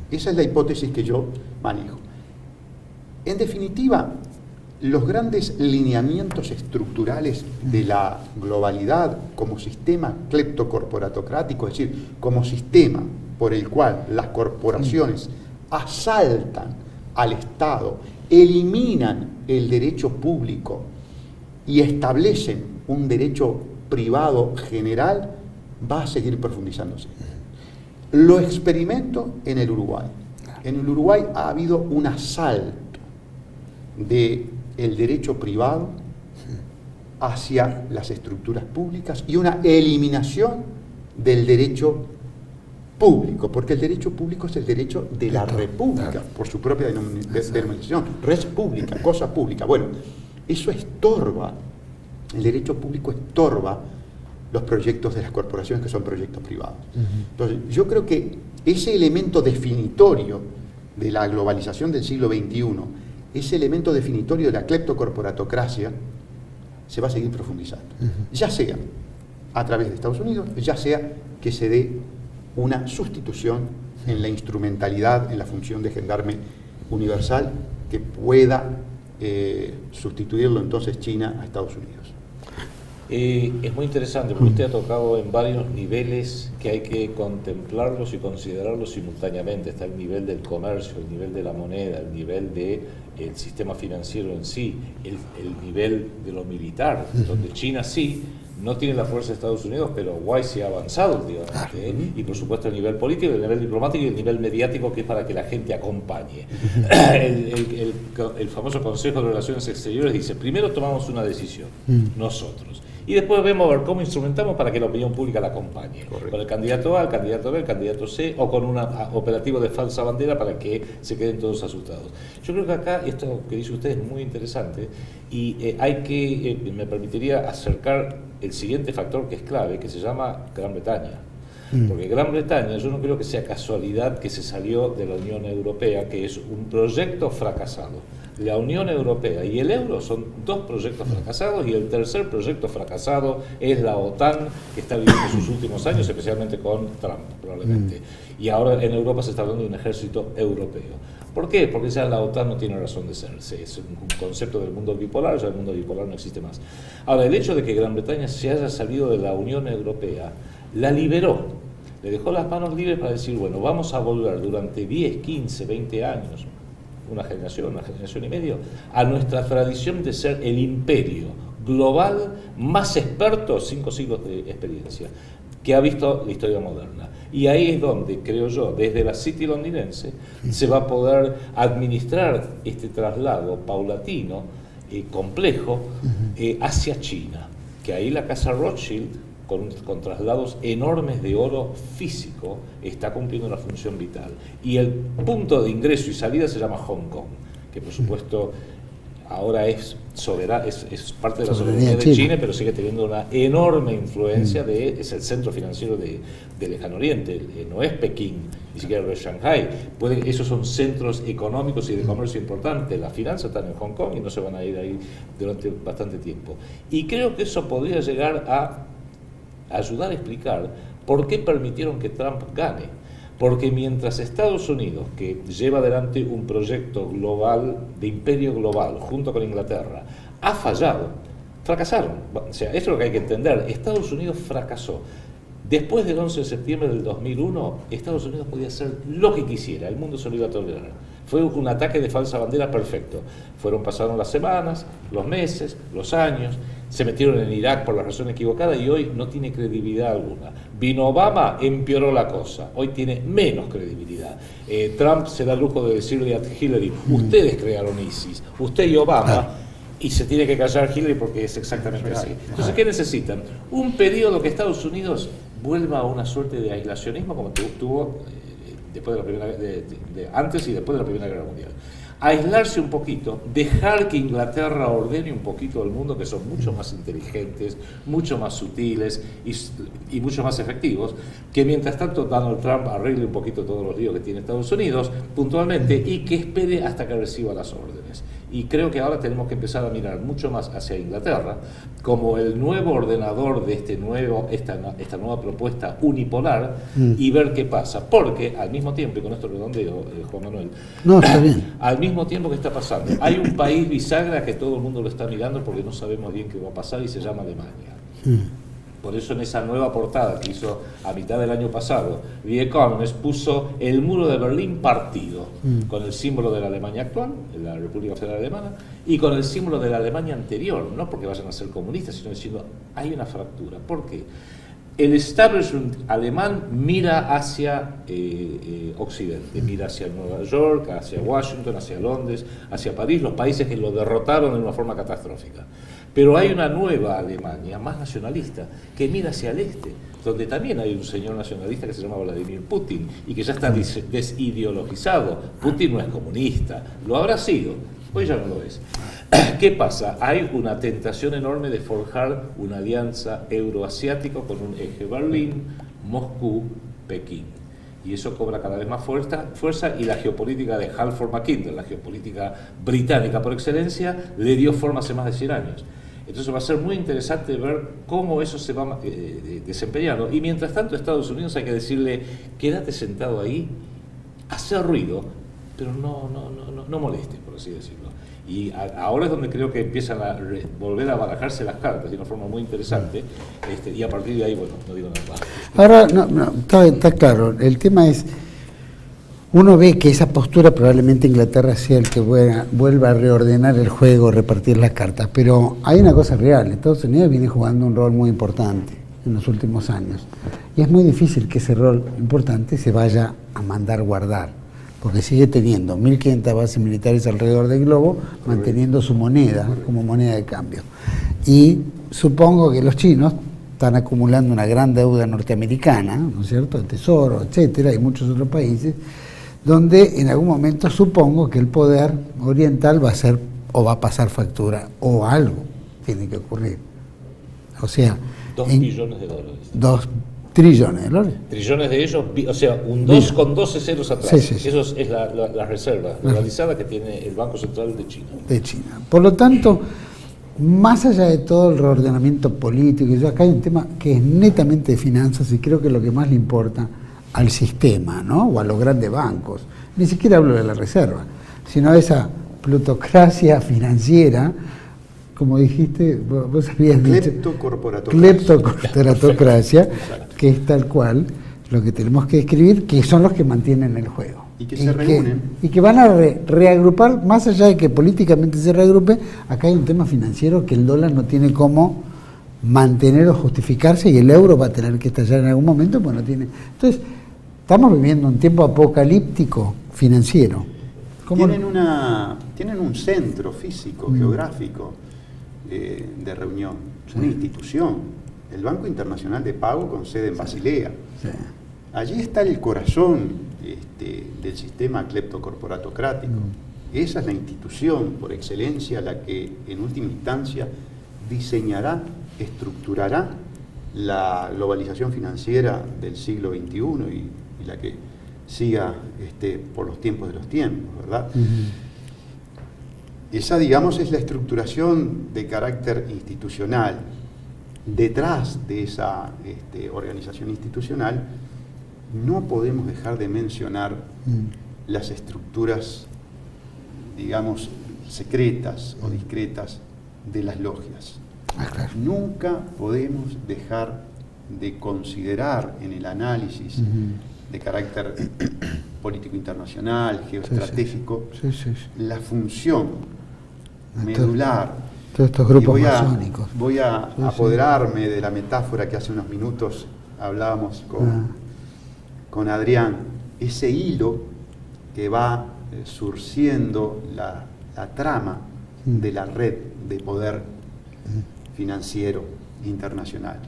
Esa es la hipótesis que yo manejo. En definitiva, los grandes lineamientos estructurales de la globalidad como sistema cleptocorporatocrático, es decir, como sistema por el cual las corporaciones asaltan al Estado, eliminan el derecho público y establecen un derecho privado general, va a seguir profundizándose. Lo experimento en el Uruguay. En el Uruguay ha habido un asalto del derecho privado hacia las estructuras públicas y una eliminación del derecho público, porque el derecho público es el derecho de la República, por su propia denominación, res pública, cosa pública. Bueno, eso estorba, el derecho público estorba los proyectos de las corporaciones que son proyectos privados. Entonces, yo creo que ese elemento definitorio de la globalización del siglo XXI, ese elemento definitorio de la cleptocorporatocracia, se va a seguir profundizando. Ya sea a través de Estados Unidos, ya sea que se dé una sustitución en la instrumentalidad, en la función de gendarme universal, que pueda sustituirlo entonces China a Estados Unidos. Es muy interesante porque usted ha tocado en varios niveles que hay que contemplarlos y considerarlos simultáneamente. Está el nivel del comercio, el nivel de la moneda, el nivel del sistema financiero en sí, el nivel de lo militar, donde China sí no tiene la fuerza de Estados Unidos, pero Uruguay sí ha avanzado últimamente, y por supuesto el nivel político, el nivel diplomático y el nivel mediático, que es para que la gente acompañe. El famoso Consejo de Relaciones Exteriores dice, primero tomamos una decisión, nosotros, y después vemos a ver cómo instrumentamos para que la opinión pública la acompañe. Correcto. Con el candidato A, el candidato B, el candidato C, o con un operativo de falsa bandera para que se queden todos asustados. Yo creo que acá esto que dice usted es muy interesante y hay que, me permitiría acercar el siguiente factor que es clave, que se llama Gran Bretaña. Porque Gran Bretaña, yo no creo que sea casualidad que se salió de la Unión Europea, que es un proyecto fracasado. La Unión Europea y el euro son dos proyectos fracasados, y el tercer proyecto fracasado es la OTAN, que está viviendo sus últimos años, especialmente con Trump, probablemente. Y ahora en Europa se está hablando de un ejército europeo. ¿Por qué? Porque ya la OTAN no tiene razón de ser. Es un concepto del mundo bipolar, ya el mundo bipolar no existe más. Ahora, el hecho de que Gran Bretaña se haya salido de la Unión Europea la liberó, le dejó las manos libres para decir, bueno, vamos a volver durante 10, 15, 20 años, una generación y medio, a nuestra tradición de ser el imperio global más experto, 5 siglos de experiencia, que ha visto la historia moderna. Y ahí es donde, creo yo, desde la City londinense, se va a poder administrar este traslado paulatino, complejo, hacia China. Que ahí la Casa Rothschild, con traslados enormes de oro físico, está cumpliendo una función vital. Y el punto de ingreso y salida se llama Hong Kong, que por supuesto ahora es parte de la soberanía de China, pero sigue teniendo una enorme influencia, es el centro financiero de Lejano Oriente, no es Pekín, ni siquiera es Shanghái. Esos son centros económicos y de comercio importantes. Las finanzas están en Hong Kong y no se van a ir ahí durante bastante tiempo. Y creo que eso podría llegar a ayudar a explicar por qué permitieron que Trump gane. Porque mientras Estados Unidos, que lleva adelante un proyecto global, de imperio global, junto con Inglaterra, ha fallado, fracasaron. O sea, esto es lo que hay que entender. Estados Unidos fracasó. Después del 11 de septiembre del 2001, Estados Unidos podía hacer lo que quisiera, el mundo se lo iba a tolerar. Fue un ataque de falsa bandera perfecto. Pasaron las semanas, los meses, los años, se metieron en Irak por la razón equivocada y hoy no tiene credibilidad alguna. Vino Obama, empeoró la cosa, hoy tiene menos credibilidad. Trump se da el lujo de decirle a Hillary, ustedes crearon ISIS, usted y Obama, y se tiene que callar Hillary porque es exactamente así. Entonces, ¿qué necesitan? Un periodo que Estados Unidos vuelva a una suerte de aislacionismo como tuvo después de la antes y después de la Primera Guerra Mundial. Aislarse un poquito, dejar que Inglaterra ordene un poquito el mundo, que son mucho más inteligentes, mucho más sutiles y mucho más efectivos, que mientras tanto Donald Trump arregle un poquito todos los líos que tiene Estados Unidos puntualmente y que espere hasta que reciba las órdenes. Y creo que ahora tenemos que empezar a mirar mucho más hacia Inglaterra como el nuevo ordenador de esta nueva propuesta unipolar y ver qué pasa. Porque al mismo tiempo, y con esto redondeo, Juan Manuel, está bien. Al mismo tiempo que está pasando, hay un país bisagra que todo el mundo lo está mirando porque no sabemos bien qué va a pasar y se llama Alemania. Por eso en esa nueva portada que hizo a mitad del año pasado, The Economist puso el muro de Berlín partido, con el símbolo de la Alemania actual, la República Federal Alemana, y con el símbolo de la Alemania anterior, no porque vayan a ser comunistas, sino diciendo hay una fractura. ¿Por qué? El establishment alemán mira hacia Occidente, mira hacia Nueva York, hacia Washington, hacia Londres, hacia París, los países que lo derrotaron de una forma catastrófica. Pero hay una nueva Alemania, más nacionalista, que mira hacia el este, donde también hay un señor nacionalista que se llama Vladimir Putin y que ya está desideologizado. Putin no es comunista, lo habrá sido, hoy ya no lo es. ¿Qué pasa? Hay una tentación enorme de forjar una alianza euroasiática con un eje Berlín, Moscú, Pekín. Y eso cobra cada vez más fuerza y la geopolítica de Halford Mackinder, la geopolítica británica por excelencia, le dio forma hace más de 100 años. Entonces va a ser muy interesante ver cómo eso se va desempeñando. Y mientras tanto, Estados Unidos hay que decirle, quédate sentado ahí, hacer ruido, pero no molestes, por así decirlo. Y ahora es donde creo que empiezan a volver a barajarse las cartas de una forma muy interesante, y a partir de ahí, bueno, no digo nada más. Ahora, está claro, el tema es, uno ve que esa postura probablemente Inglaterra sea el que vuelva a reordenar el juego, repartir las cartas, pero hay una cosa real, Estados Unidos viene jugando un rol muy importante en los últimos años, y es muy difícil que ese rol importante se vaya a mandar guardar, porque sigue teniendo 1.500 bases militares alrededor del globo, manteniendo su moneda como moneda de cambio. Y supongo que los chinos están acumulando una gran deuda norteamericana, ¿no es cierto?, el Tesoro, etcétera, y muchos otros países, donde en algún momento supongo que el poder oriental va a ser, o va a pasar factura, o algo tiene que ocurrir. O sea, $2 billones. Trillones de dólares. Trillones de ellos, o sea, un 2 con 12 ceros atrás. Sí, sí, sí. Eso es la reserva dolarizada que tiene el Banco Central de China. De China. Por lo tanto, más allá de todo el reordenamiento político, acá hay un tema que es netamente de finanzas y creo que es lo que más le importa al sistema, ¿no? O a los grandes bancos. Ni siquiera hablo de la reserva, sino de esa plutocracia financiera, como dijiste, vos habías dicho. Cleptocorporatocracia, que es tal cual lo que tenemos que describir, que son los que mantienen el juego. Y que se reúnen. Y que van a reagrupar, más allá de que políticamente se reagrupe, acá hay un tema financiero que el dólar no tiene cómo mantener o justificarse y el euro va a tener que estallar en algún momento, pues no tiene. Entonces, estamos viviendo un tiempo apocalíptico financiero. Tienen un centro físico, geográfico de reunión, una institución, el Banco Internacional de Pago con sede en Basilea. Sí. Allí está el corazón del sistema cleptocorporatocrático. Esa es la institución por excelencia la que en última instancia diseñará, estructurará la globalización financiera del siglo XXI y la que siga por los tiempos de los tiempos, ¿verdad? Esa, digamos, es la estructuración de carácter institucional. Detrás de esa organización institucional no podemos dejar de mencionar las estructuras, digamos, secretas o discretas de las logias. Claro. Nunca podemos dejar de considerar en el análisis de carácter político internacional, geoestratégico, la función medular. Todos estos grupos masónicos. Voy a apoderarme de la metáfora que hace unos minutos hablábamos con Adrián, ese hilo que va surciendo la trama de la red de poder financiero internacional,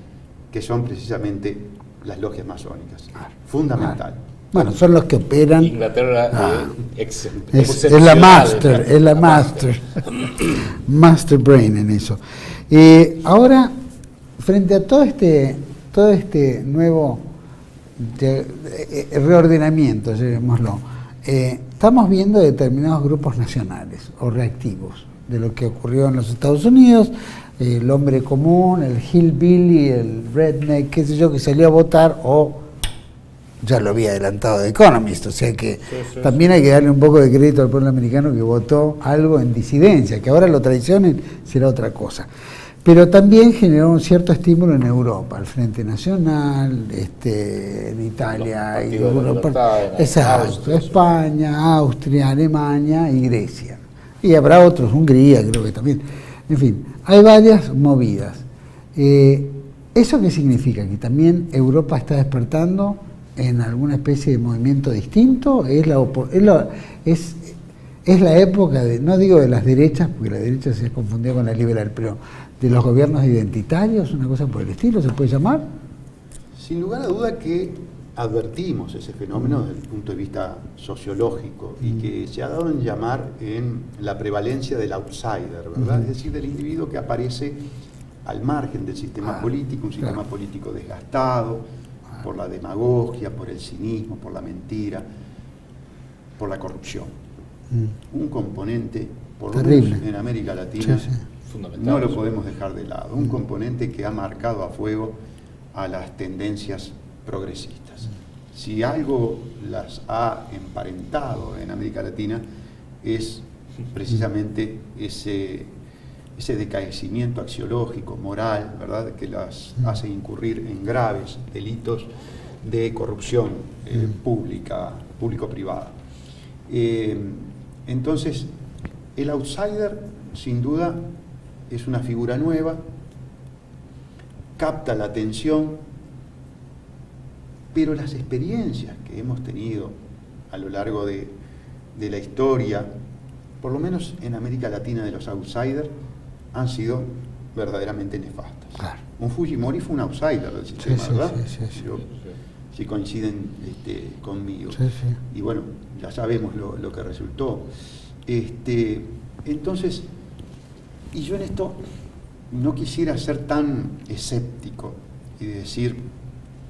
que son precisamente las logias masónicas. Fundamental. Bueno, son los que operan. Inglaterra es la master brain en eso. Ahora, frente a todo este nuevo reordenamiento, llamémoslo, estamos viendo determinados grupos nacionales o reactivos de lo que ocurrió en los Estados Unidos, el hombre común, el hillbilly, el redneck, qué sé yo, que salió a votar o ya lo había adelantado The Economist, o sea que también hay que darle un poco de crédito al pueblo americano que votó algo en disidencia, que ahora lo traicionen será otra cosa. Pero también generó un cierto estímulo en Europa, el Frente Nacional, en Italia, y exacto, España, Austria, Alemania y Grecia. Y habrá otros, Hungría creo que también. En fin, hay varias movidas. ¿Eso qué significa? ¿Que también Europa está despertando en alguna especie de movimiento distinto? ¿Es la época de, no digo de las derechas, porque la derecha se confundió con la liberal, pero de los gobiernos identitarios, una cosa por el estilo, ¿se puede llamar? Sin lugar a duda que advertimos ese fenómeno desde el punto de vista sociológico y que se ha dado en llamar en la prevalencia del outsider, ¿verdad? Es decir, del individuo que aparece al margen del sistema político, un sistema político desgastado por la demagogia, por el cinismo, por la mentira, por la corrupción. Un componente, por lo menos en América Latina, no lo podemos dejar de lado. Un componente que ha marcado a fuego a las tendencias progresistas. Si algo las ha emparentado en América Latina es precisamente ese decaecimiento axiológico, moral, ¿verdad?, que las hace incurrir en graves delitos de corrupción público-privada. Entonces, el outsider, sin duda, es una figura nueva, capta la atención, pero las experiencias que hemos tenido a lo largo de la historia, por lo menos en América Latina, de los outsiders, han sido verdaderamente nefastas. Claro. Un Fujimori fue un outsider del sistema, ¿verdad? Si coinciden conmigo. Y bueno, ya sabemos lo que resultó. Entonces, y yo en esto no quisiera ser tan escéptico y decir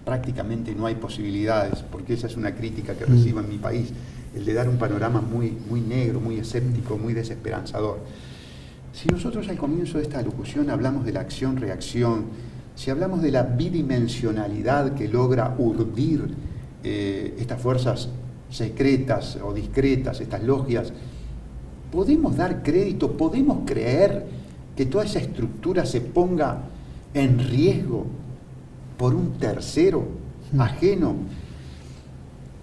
prácticamente no hay posibilidades, porque esa es una crítica que recibo en mi país, el de dar un panorama muy, muy negro, muy escéptico, muy desesperanzador. Si nosotros al comienzo de esta locución hablamos de la acción-reacción, si hablamos de la bidimensionalidad que logra urdir estas fuerzas secretas o discretas, estas logias, ¿podemos dar crédito, podemos creer que toda esa estructura se ponga en riesgo por un tercero ajeno?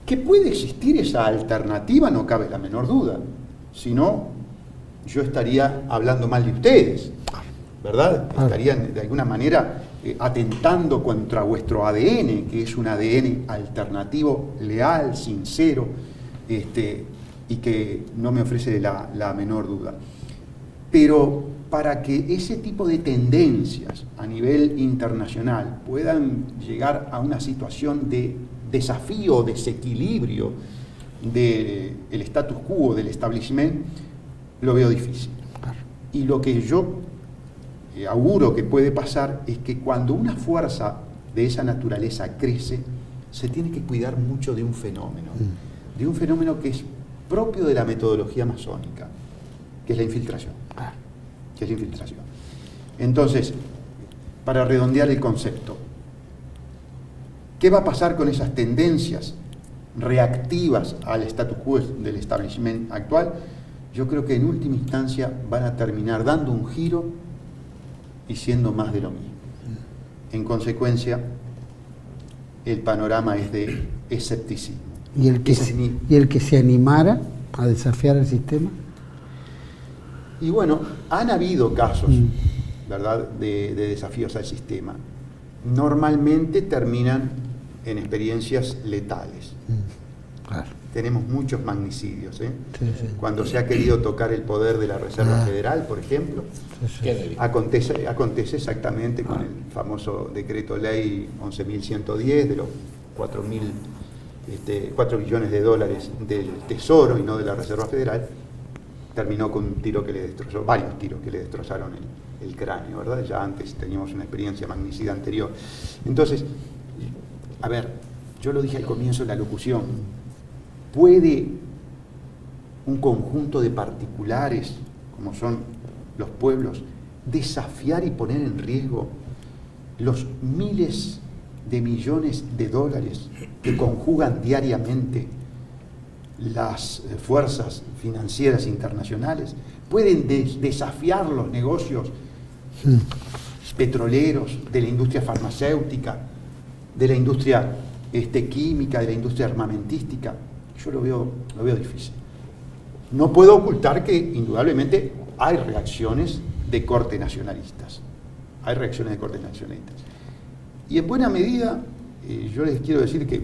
Que puede existir esa alternativa, no cabe la menor duda. Si no, yo estaría hablando mal de ustedes, ¿verdad? Estarían de alguna manera atentando contra vuestro ADN, que es un ADN alternativo, leal, sincero, y que no me ofrece la menor duda. Pero para que ese tipo de tendencias a nivel internacional puedan llegar a una situación de desafío, desequilibrio del status quo, del establishment, lo veo difícil. Y lo que yo auguro que puede pasar es que cuando una fuerza de esa naturaleza crece, se tiene que cuidar mucho de un fenómeno que es propio de la metodología masónica, que es la infiltración. Entonces, para redondear el concepto, ¿qué va a pasar con esas tendencias reactivas al status quo del establishment actual? Yo creo que en última instancia van a terminar dando un giro y siendo más de lo mismo. En consecuencia, el panorama es de escepticismo. ¿Y el que se animara a desafiar el sistema? Y bueno, han habido casos, ¿verdad?, de desafíos al sistema. Normalmente terminan en experiencias letales. Claro. Tenemos muchos magnicidios, Sí. Cuando se ha querido tocar el poder de la Reserva Federal, por ejemplo, acontece exactamente con el famoso decreto ley 11.110 de los 4 billones de dólares del Tesoro y no de la Reserva Federal. Terminó con un tiro que le destrozó, varios tiros que le destrozaron el cráneo, ¿verdad? Ya antes teníamos una experiencia magnicida anterior. Entonces, a ver, yo lo dije al comienzo de la locución, ¿puede un conjunto de particulares, como son los pueblos, desafiar y poner en riesgo los miles de millones de dólares que conjugan diariamente las fuerzas financieras internacionales? ¿Pueden desafiar los negocios petroleros, de la industria farmacéutica, de la industria química, de la industria armamentística? Yo lo veo difícil. No puedo ocultar que indudablemente hay reacciones de corte nacionalistas. Y en buena medida, yo les quiero decir que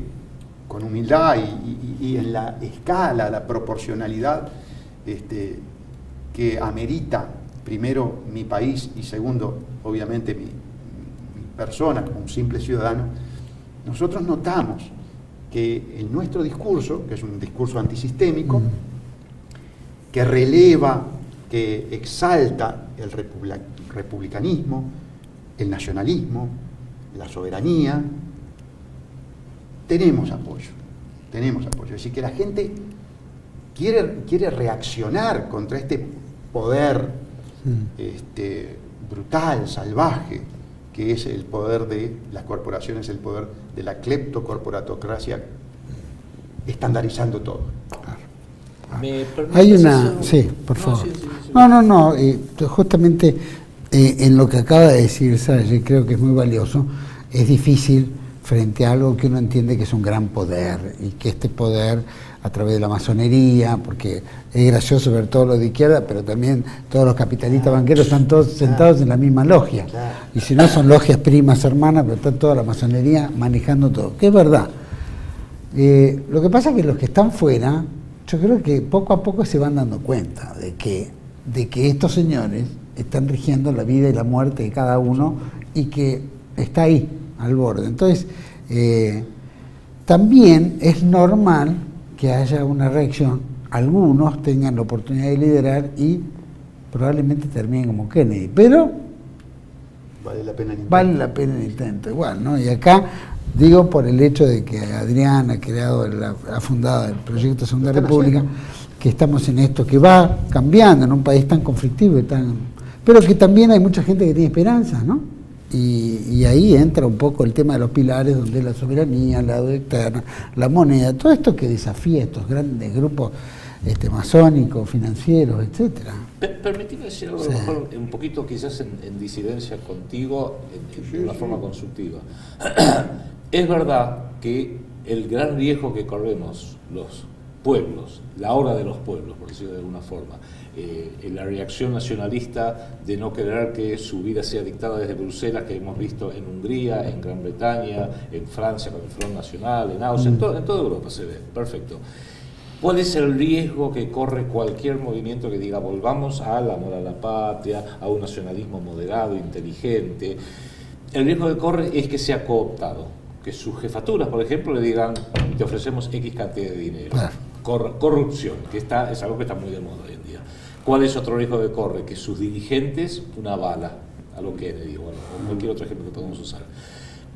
con humildad y en la escala, la proporcionalidad que amerita, primero, mi país y segundo, obviamente, mi persona como un simple ciudadano, nosotros notamos que en nuestro discurso, que es un discurso antisistémico, que releva, que exalta el republicanismo, el nacionalismo, la soberanía, tenemos apoyo. Es decir, que la gente quiere reaccionar contra este poder brutal, salvaje, que es el poder de las corporaciones, el poder de la cleptocorporatocracia, estandarizando todo. Hay una... Sí, por favor. No, justamente en lo que acaba de decir Salle, creo que es muy valioso. Es difícil frente a algo que uno entiende que es un gran poder, y que este poder, a través de la masonería, porque es gracioso ver todos los de izquierda, pero también todos los capitalistas banqueros están todos sentados en la misma logia. Y si no, son logias primas, hermanas, pero está toda la masonería manejando todo, que es verdad. Lo que pasa es que los que están fuera, yo creo que poco a poco se van dando cuenta de que estos señores están rigiendo la vida y la muerte de cada uno, y que está ahí, al borde. Entonces, también es normal que haya una reacción, algunos tengan la oportunidad de liderar y probablemente terminen como Kennedy, pero vale la pena el intento. Vale la pena el intento, igual, ¿no? Y acá Digo por el hecho de que Adrián ha fundado el Proyecto Segunda República, que estamos en esto que va cambiando en un país tan conflictivo pero que también hay mucha gente que tiene esperanza, ¿no? Y ahí entra un poco el tema de los pilares, donde la soberanía, la deuda externa, la moneda, todo esto que desafía estos grandes grupos masónicos, financieros, etcétera. Permíteme decir algo, a lo mejor un poquito quizás en disidencia contigo, de una forma constructiva. Es verdad que el gran riesgo que corremos los pueblos, la hora de los pueblos, por decirlo de alguna forma, la reacción nacionalista de no querer que su vida sea dictada desde Bruselas, que hemos visto en Hungría, en Gran Bretaña, en Francia con el Front Nacional, en Austria, en toda Europa se ve, perfecto. ¿Cuál es el riesgo que corre cualquier movimiento que diga volvamos al amor a la patria, a un nacionalismo moderado, inteligente? El riesgo que corre es que sea cooptado, que sus jefaturas, por ejemplo, le digan te ofrecemos X cantidad de dinero. Corrupción, que es algo que está muy de moda hoy en día. ¿Cuál es otro riesgo que corre? Que sus dirigentes, una bala, a lo Kennedy, bueno, o cualquier otro ejemplo que podemos usar.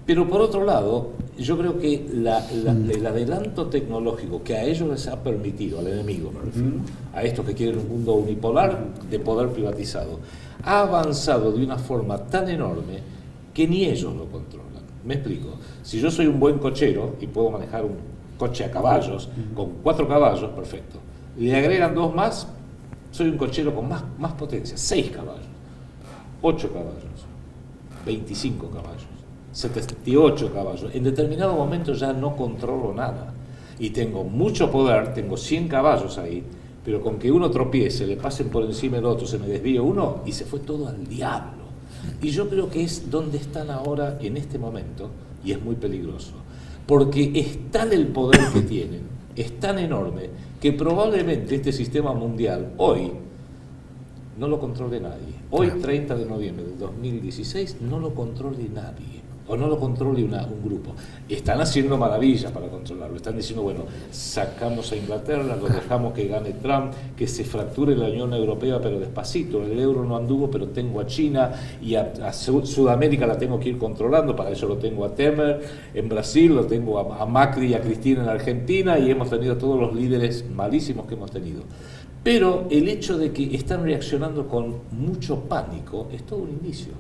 Pero por otro lado, yo creo que el adelanto tecnológico que a ellos les ha permitido, al enemigo me refiero, a estos que quieren un mundo unipolar de poder privatizado, ha avanzado de una forma tan enorme que ni ellos lo controlan. Me explico. Si yo soy un buen cochero y puedo manejar un coche a caballos, con 4 caballos, perfecto. Le agregan 2 más, soy un cochero con más potencia, 6 caballos, 8 caballos, 25 caballos. 78 caballos, en determinado momento ya no controlo nada y tengo mucho poder, tengo 100 caballos ahí, pero con que uno tropiece, le pasen por encima el otro, se me desvíe uno y se fue todo al diablo. Y yo creo que es donde están ahora en este momento y es muy peligroso, porque es tal el poder que tienen, es tan enorme, que probablemente este sistema mundial hoy no lo controle nadie. Hoy, 30 de noviembre del 2016, no lo controle nadie. O no lo controle un grupo. Están haciendo maravillas para controlarlo. Están diciendo, bueno, sacamos a Inglaterra, lo dejamos que gane Trump, que se fracture la Unión Europea, pero despacito. El euro no anduvo, pero tengo a China y a Sudamérica la tengo que ir controlando. Para eso lo tengo a Temer en Brasil, lo tengo a Macri y a Cristina en Argentina, y hemos tenido todos los líderes malísimos que hemos tenido. Pero el hecho de que están reaccionando con mucho pánico es todo un indicio.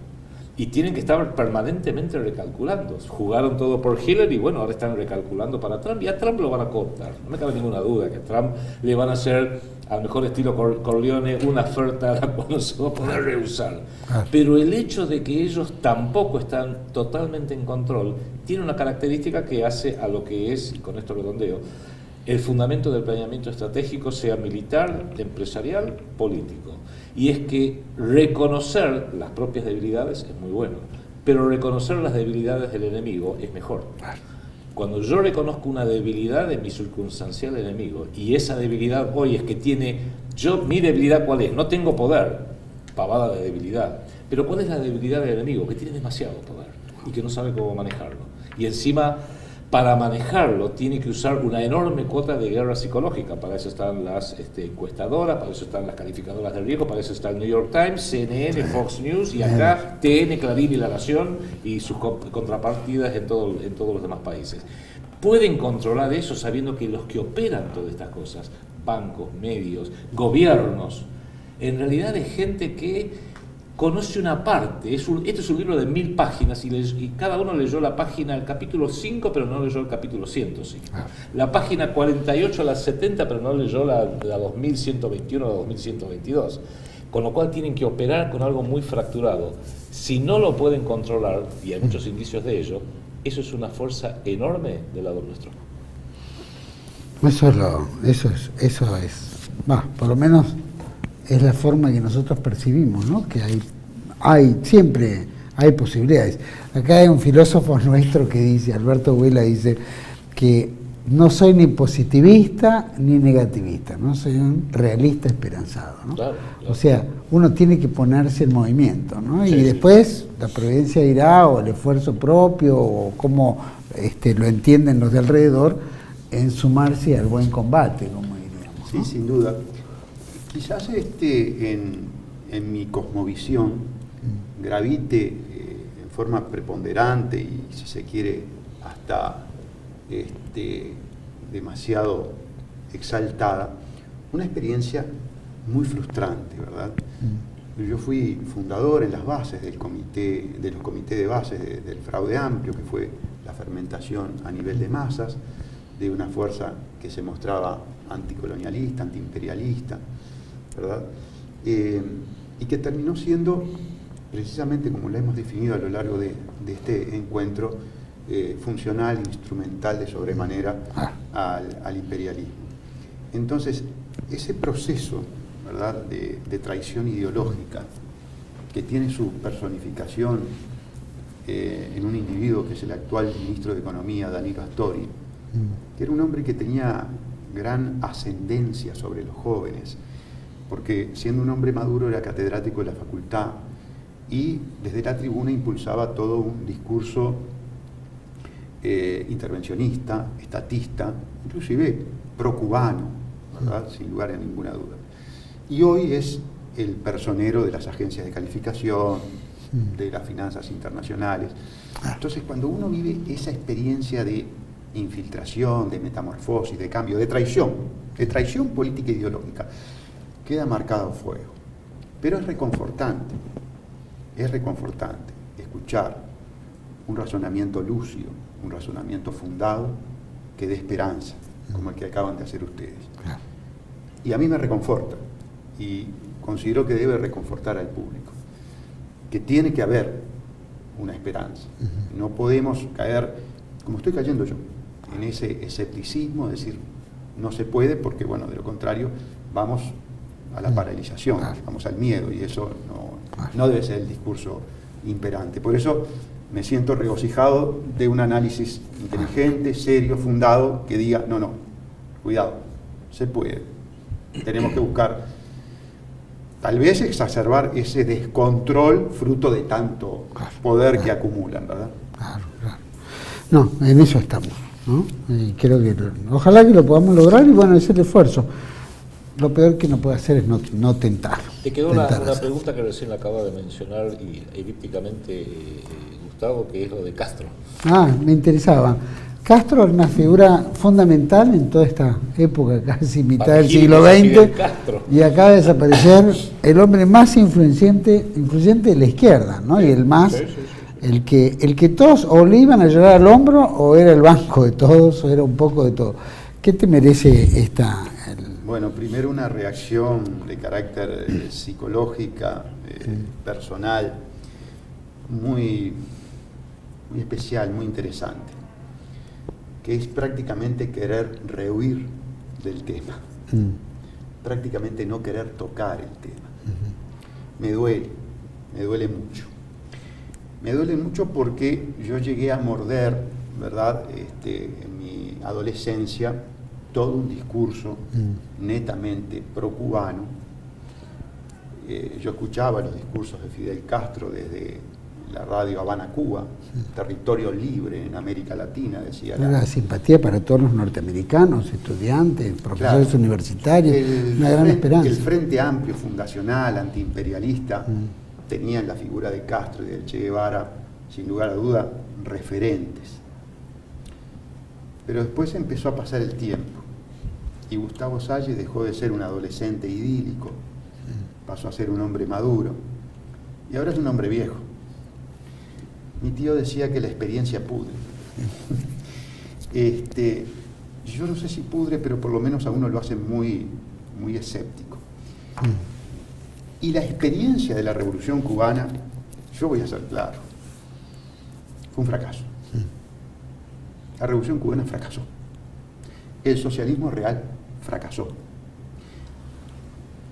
Y tienen que estar permanentemente recalculando. Jugaron todo por Hillary, bueno, ahora están recalculando para Trump, y a Trump lo van a cooptar. No me cabe ninguna duda que a Trump le van a hacer, al mejor estilo Corleone, una oferta a la cual no se va a poder rehusar. Pero el hecho de que ellos tampoco están totalmente en control tiene una característica que hace a lo que es, y con esto redondeo, el fundamento del planeamiento estratégico, sea militar, empresarial, político. Y es que reconocer las propias debilidades es muy bueno, pero reconocer las debilidades del enemigo es mejor. Cuando yo reconozco una debilidad de mi circunstancial enemigo, y esa debilidad hoy es que mi debilidad ¿cuál es? No tengo poder, pavada de debilidad. Pero ¿cuál es la debilidad del enemigo? Que tiene demasiado poder y que no sabe cómo manejarlo. Y encima, para manejarlo, tiene que usar una enorme cuota de guerra psicológica. Para eso están las encuestadoras, para eso están las calificadoras de riesgo, para eso está el New York Times, CNN, Fox News, y acá TN, Clarín y La Nación, y sus contrapartidas en todos los demás países. Pueden controlar eso sabiendo que los que operan todas estas cosas, bancos, medios, gobiernos, en realidad es gente que conoce una parte. Este es un libro de 1000 páginas y cada uno leyó la página, el capítulo 5, pero no leyó el capítulo 105. La página 48 a la 70, pero no leyó la 2121 a la 2122. Con lo cual tienen que operar con algo muy fracturado. Si no lo pueden controlar, y hay muchos indicios de ello, eso es una fuerza enorme del lado nuestro. Eso es. Por lo menos es la forma que nosotros percibimos, ¿no? Que siempre hay posibilidades. Acá hay un filósofo nuestro que dice, Alberto Huela dice, que no soy ni positivista ni negativista, ¿no? Soy un realista esperanzado, ¿no? Claro. O sea, uno tiene que ponerse en movimiento, ¿no? Sí, y después la providencia irá, o el esfuerzo propio, o cómo lo entienden los de alrededor, en sumarse al buen combate, como diríamos, ¿no? Sí, sin duda. Quizás en mi cosmovisión gravite en forma preponderante y, si se quiere, está demasiado exaltada, una experiencia muy frustrante, ¿verdad? Yo fui fundador en las bases de los comités de bases del Fraude Amplio, que fue la fermentación a nivel de masas, de una fuerza que se mostraba anticolonialista, antiimperialista, ¿verdad? Y que terminó siendo, precisamente como la hemos definido a lo largo de este encuentro, funcional, instrumental de sobremanera al imperialismo. Entonces, ese proceso, ¿verdad?, de traición ideológica, que tiene su personificación en un individuo que es el actual ministro de Economía, Danilo Astori, que era un hombre que tenía gran ascendencia sobre los jóvenes, porque siendo un hombre maduro era catedrático de la facultad y desde la tribuna impulsaba todo un discurso intervencionista, estatista, inclusive pro-cubano, ¿verdad?, sin lugar a ninguna duda. Y hoy es el personero de las agencias de calificación, de las finanzas internacionales. Entonces, cuando uno vive esa experiencia de infiltración, de metamorfosis, de cambio, de traición política e ideológica, queda marcado a fuego. Pero es reconfortante escuchar un razonamiento lúcido, un razonamiento fundado, que dé esperanza, como el que acaban de hacer ustedes. Y a mí me reconforta, y considero que debe reconfortar al público, que tiene que haber una esperanza. No podemos caer, como estoy cayendo yo, en ese escepticismo, de decir, no se puede, porque, bueno, de lo contrario, vamos a la paralización, vamos al miedo, y eso no debe ser el discurso imperante. Por eso me siento regocijado de un análisis inteligente, serio, fundado, que diga, no, cuidado, se puede. Tenemos que buscar, tal vez exacerbar ese descontrol fruto de tanto poder que acumulan, ¿verdad? Claro. No, en eso estamos, ¿no? Y creo que ojalá que lo podamos lograr, y bueno, ese es el esfuerzo. Lo peor que no puede hacer es no tentar. Te quedó una pregunta que recién acaba de mencionar y elípticamente Gustavo, que es lo de Castro. Me interesaba. Castro es una figura fundamental en toda esta época, casi mitad del siglo XX, y acaba de desaparecer el hombre más influyente de la izquierda, ¿no? Y el más, el que todos o le iban a llorar al hombro, o era el banco de todos, o era un poco de todo. ¿Qué te merece esta? Bueno, primero una reacción de carácter psicológica, personal, muy especial, muy interesante, que es prácticamente querer rehuir del tema, prácticamente no querer tocar el tema. Me duele mucho. Me duele mucho porque yo llegué a morder, ¿verdad?, en mi adolescencia, todo un discurso netamente pro-cubano. Yo escuchaba los discursos de Fidel Castro desde la radio Habana, Cuba, territorio libre en América Latina, decía. Una simpatía para todos los norteamericanos, estudiantes, profesores universitarios, una gran esperanza. El Frente Amplio, fundacional, antiimperialista, tenía en la figura de Castro y de Che Guevara, sin lugar a duda, referentes. Pero después empezó a pasar el tiempo y Gustavo Salles dejó de ser un adolescente idílico, pasó a ser un hombre maduro y ahora es un hombre viejo. Mi tío decía que la experiencia pudre. Yo no sé si pudre, pero por lo menos a uno lo hace muy escéptico. Y la experiencia de la Revolución Cubana, yo voy a ser claro, fue un fracaso. La Revolución Cubana fracasó. El socialismo real fracasó.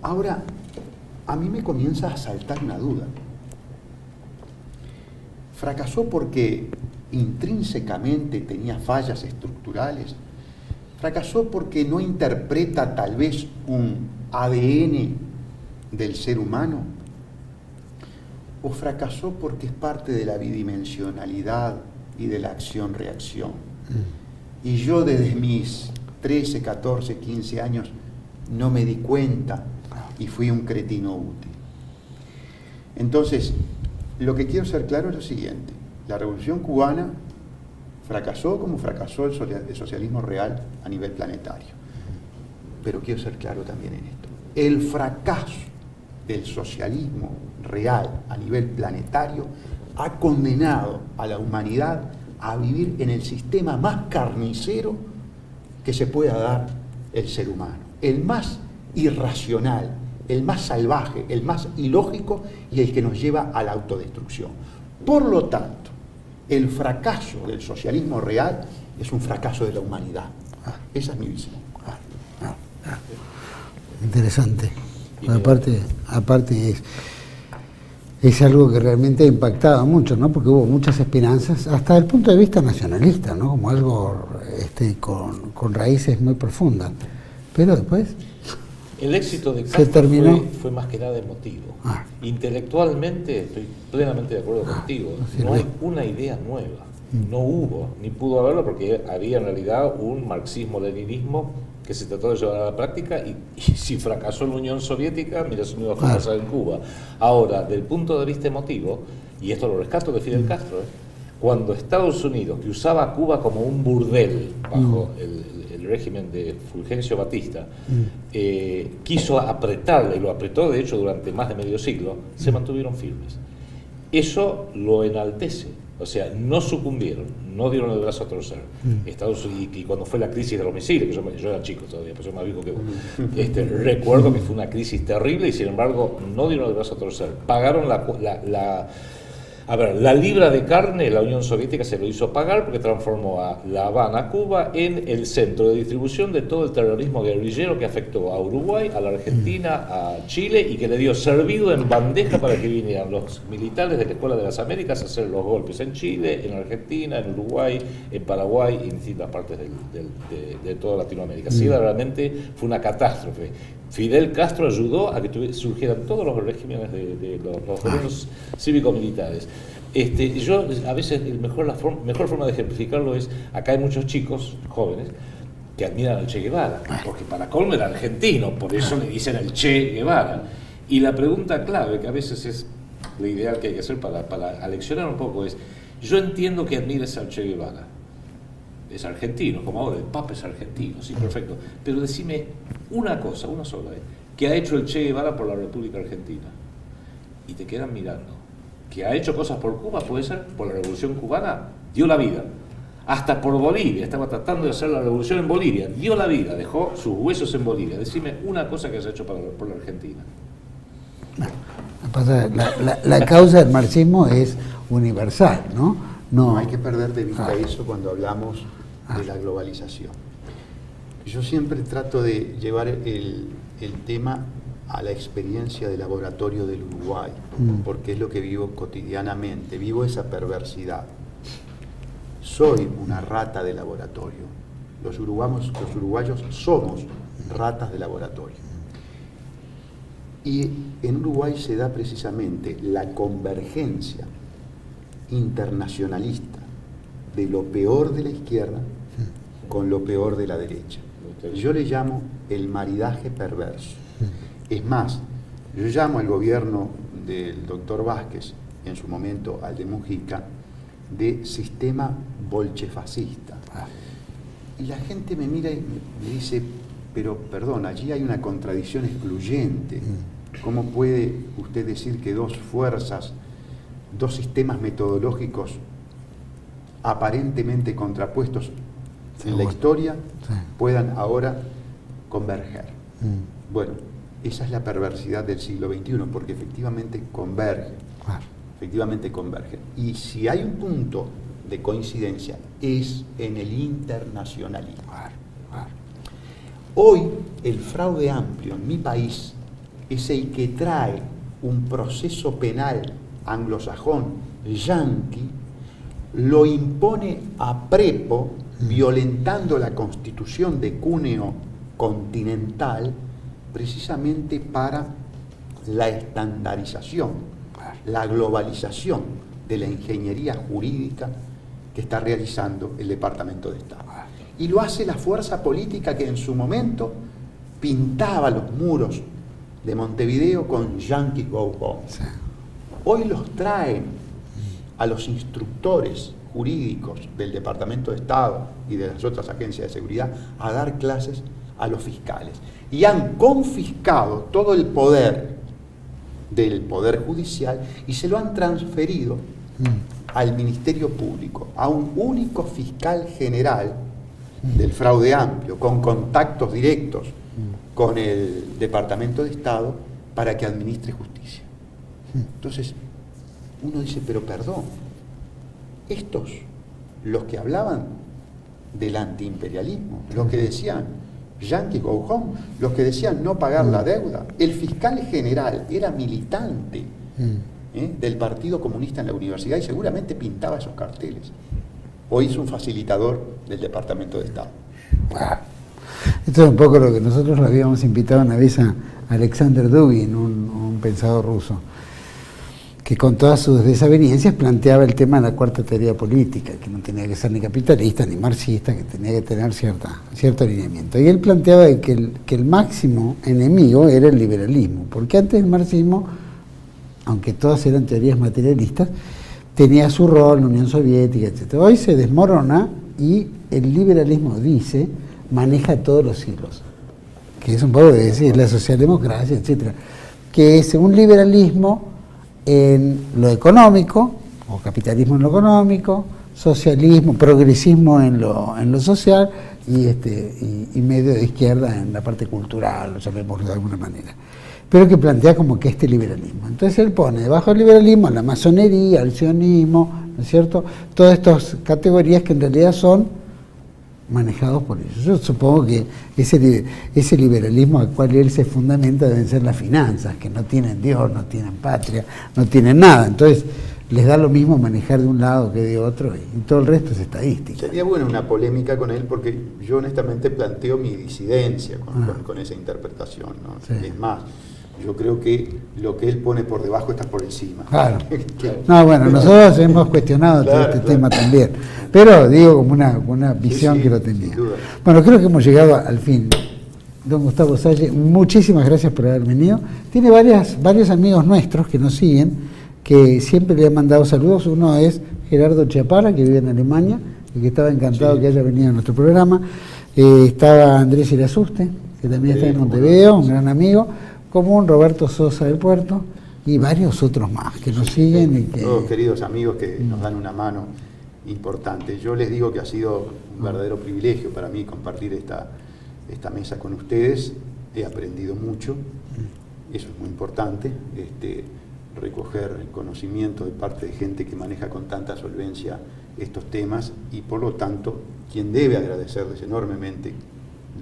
Ahora, a mí me comienza a saltar una duda. ¿Fracasó porque intrínsecamente tenía fallas estructurales? ¿Fracasó porque no interpreta tal vez un ADN del ser humano? ¿O fracasó porque es parte de la bidimensionalidad y de la acción-reacción? Y yo desde mis 13, 14, 15 años no me di cuenta y fui un cretino útil. Entonces, lo que quiero ser claro es lo siguiente: la Revolución Cubana fracasó como fracasó el socialismo real a nivel planetario. Pero quiero ser claro también en esto. El fracaso del socialismo real a nivel planetario ha condenado a la humanidad a vivir en el sistema más carnicero que se pueda dar el ser humano. El más irracional, el más salvaje, el más ilógico y el que nos lleva a la autodestrucción. Por lo tanto, el fracaso del socialismo real es un fracaso de la humanidad. Esa es mi visión. Interesante. Aparte es algo que realmente ha impactado mucho, ¿no? Porque hubo muchas esperanzas, hasta desde el punto de vista nacionalista, ¿no? Como algo con raíces muy profundas. Pero después el éxito de Castro fue más que nada emotivo. Intelectualmente estoy plenamente de acuerdo contigo. No hay una idea nueva. No hubo, ni pudo haberlo, porque había en realidad un marxismo-leninismo que se trató de llevar a la práctica y si fracasó en la Unión Soviética, mira si no iba a fracasar en Cuba. Ahora, del punto de vista emotivo, y esto lo rescato de Fidel Castro, cuando Estados Unidos, que usaba a Cuba como un burdel bajo el régimen de Fulgencio Batista, quiso apretarle, y lo apretó de hecho durante más de medio siglo, se mantuvieron firmes. Eso lo enaltece. O sea, no sucumbieron, no dieron el brazo a torcer. Estados Unidos, y cuando fue la crisis de los misiles, que yo era chico todavía, pero soy más viejo que vos, recuerdo que fue una crisis terrible y sin embargo no dieron el brazo a torcer. Pagaron la libra de carne, la Unión Soviética se lo hizo pagar porque transformó a La Habana, Cuba, en el centro de distribución de todo el terrorismo guerrillero que afectó a Uruguay, a la Argentina, a Chile y que le dio servido en bandeja para que vinieran los militares de la Escuela de las Américas a hacer los golpes en Chile, en Argentina, en Uruguay, en Paraguay y en distintas partes de toda Latinoamérica. Sí, realmente fue una catástrofe. Fidel Castro ayudó a que surgieran todos los regímenes de los gobiernos cívico-militares. Yo a veces la mejor forma de ejemplificarlo es, acá hay muchos chicos jóvenes que admiran al Che Guevara, porque para colmo era argentino, por eso le dicen el Che Guevara. Y la pregunta clave, que a veces es la ideal que hay que hacer para aleccionar un poco, es, yo entiendo que admires al Che Guevara, es argentino, como ahora el Papa es argentino, sí, perfecto, pero decime una cosa, una sola, que ha hecho el Che Guevara por la República Argentina, y te quedan mirando. Que ha hecho cosas por Cuba, puede ser, por la Revolución Cubana, dio la vida. Hasta por Bolivia, estaba tratando de hacer la revolución en Bolivia, dio la vida, dejó sus huesos en Bolivia. Decime una cosa que has hecho por la Argentina. La causa del marxismo es universal, ¿no? No hay que perder de vista eso cuando hablamos de la globalización. Yo siempre trato de llevar el tema a la experiencia de laboratorio del Uruguay, porque es lo que vivo cotidianamente, vivo esa perversidad. Soy una rata de laboratorio. Los uruguayos somos ratas de laboratorio. Y en Uruguay se da precisamente la convergencia internacionalista de lo peor de la izquierda con lo peor de la derecha. Yo le llamo el maridaje perverso. Es más, yo llamo al gobierno del doctor Vázquez, en su momento al de Mujica, de sistema bolchefascista. Y la gente me mira y me dice, pero perdón, allí hay una contradicción excluyente. ¿Cómo puede usted decir que dos fuerzas, dos sistemas metodológicos aparentemente contrapuestos en la historia puedan ahora converger? Bueno, esa es la perversidad del siglo XXI, porque efectivamente convergen. Efectivamente convergen. Y si hay un punto de coincidencia, es en el internacionalismo. Hoy, el fraude amplio en mi país es el que trae un proceso penal anglosajón, yanqui, lo impone a prepo, violentando la Constitución de cuneo continental, precisamente para la estandarización, la globalización de la ingeniería jurídica que está realizando el Departamento de Estado. Y lo hace la fuerza política que en su momento pintaba los muros de Montevideo con Yankee Go Home. Hoy los traen a los instructores jurídicos del Departamento de Estado y de las otras agencias de seguridad a dar clases a los fiscales. Y han confiscado todo el poder del Poder Judicial y se lo han transferido al Ministerio Público, a un único fiscal general del fraude amplio, con contactos directos con el Departamento de Estado para que administre justicia. Entonces, uno dice, pero perdón, estos, los que hablaban del antiimperialismo, los que decían Yankee go home, los que decían no pagar la deuda, el fiscal general era militante del Partido Comunista en la universidad y seguramente pintaba esos carteles. Hoy es un facilitador del Departamento de Estado. Esto es un poco lo que nosotros lo habíamos invitado una vez a Alexander Dugin, un pensador ruso, que con todas sus desavenencias planteaba el tema de la cuarta teoría política, que no tenía que ser ni capitalista ni marxista, que tenía que tener cierto alineamiento. Y él planteaba que el máximo enemigo era el liberalismo, porque antes el marxismo, aunque todas eran teorías materialistas, tenía su rol, la Unión Soviética, etc. Hoy se desmorona y el liberalismo dice, maneja todos los hilos, que es un poco de decir la socialdemocracia, etc., que es un liberalismo en lo económico, o capitalismo en lo económico, socialismo, progresismo en lo social y medio de izquierda en la parte cultural, lo llamémoslo de alguna manera, pero que plantea como que liberalismo. Entonces él pone debajo del liberalismo la masonería, el sionismo, ¿no es cierto?, todas estas categorías que en realidad son manejados por ellos. Yo supongo que ese liberalismo al cual él se fundamenta deben ser las finanzas, que no tienen Dios, no tienen patria, no tienen nada. Entonces les da lo mismo manejar de un lado que de otro y todo el resto es estadística. Sería buena una polémica con él porque yo honestamente planteo mi disidencia con esa interpretación, ¿no? Sí. Es más, yo creo que lo que él pone por debajo está por encima. Claro. No, bueno, nosotros hemos cuestionado todo este tema también, pero digo como una visión que lo tenía. Bueno, creo que hemos llegado al fin. Don Gustavo Salle, muchísimas gracias por haber venido. Tiene varios amigos nuestros que nos siguen, que siempre le han mandado saludos. Uno es Gerardo Chiapara, que vive en Alemania, y que estaba encantado que haya venido a nuestro programa. Estaba Andrés Irasuste, que también está en Montevideo, un gran amigo. Como un Roberto Sosa del Puerto y varios otros más que nos siguen. Y que... Todos queridos amigos que nos dan una mano importante. Yo les digo que ha sido un verdadero privilegio para mí compartir esta mesa con ustedes. He aprendido mucho, eso es muy importante, recoger conocimiento de parte de gente que maneja con tanta solvencia estos temas y por lo tanto quien debe agradecerles enormemente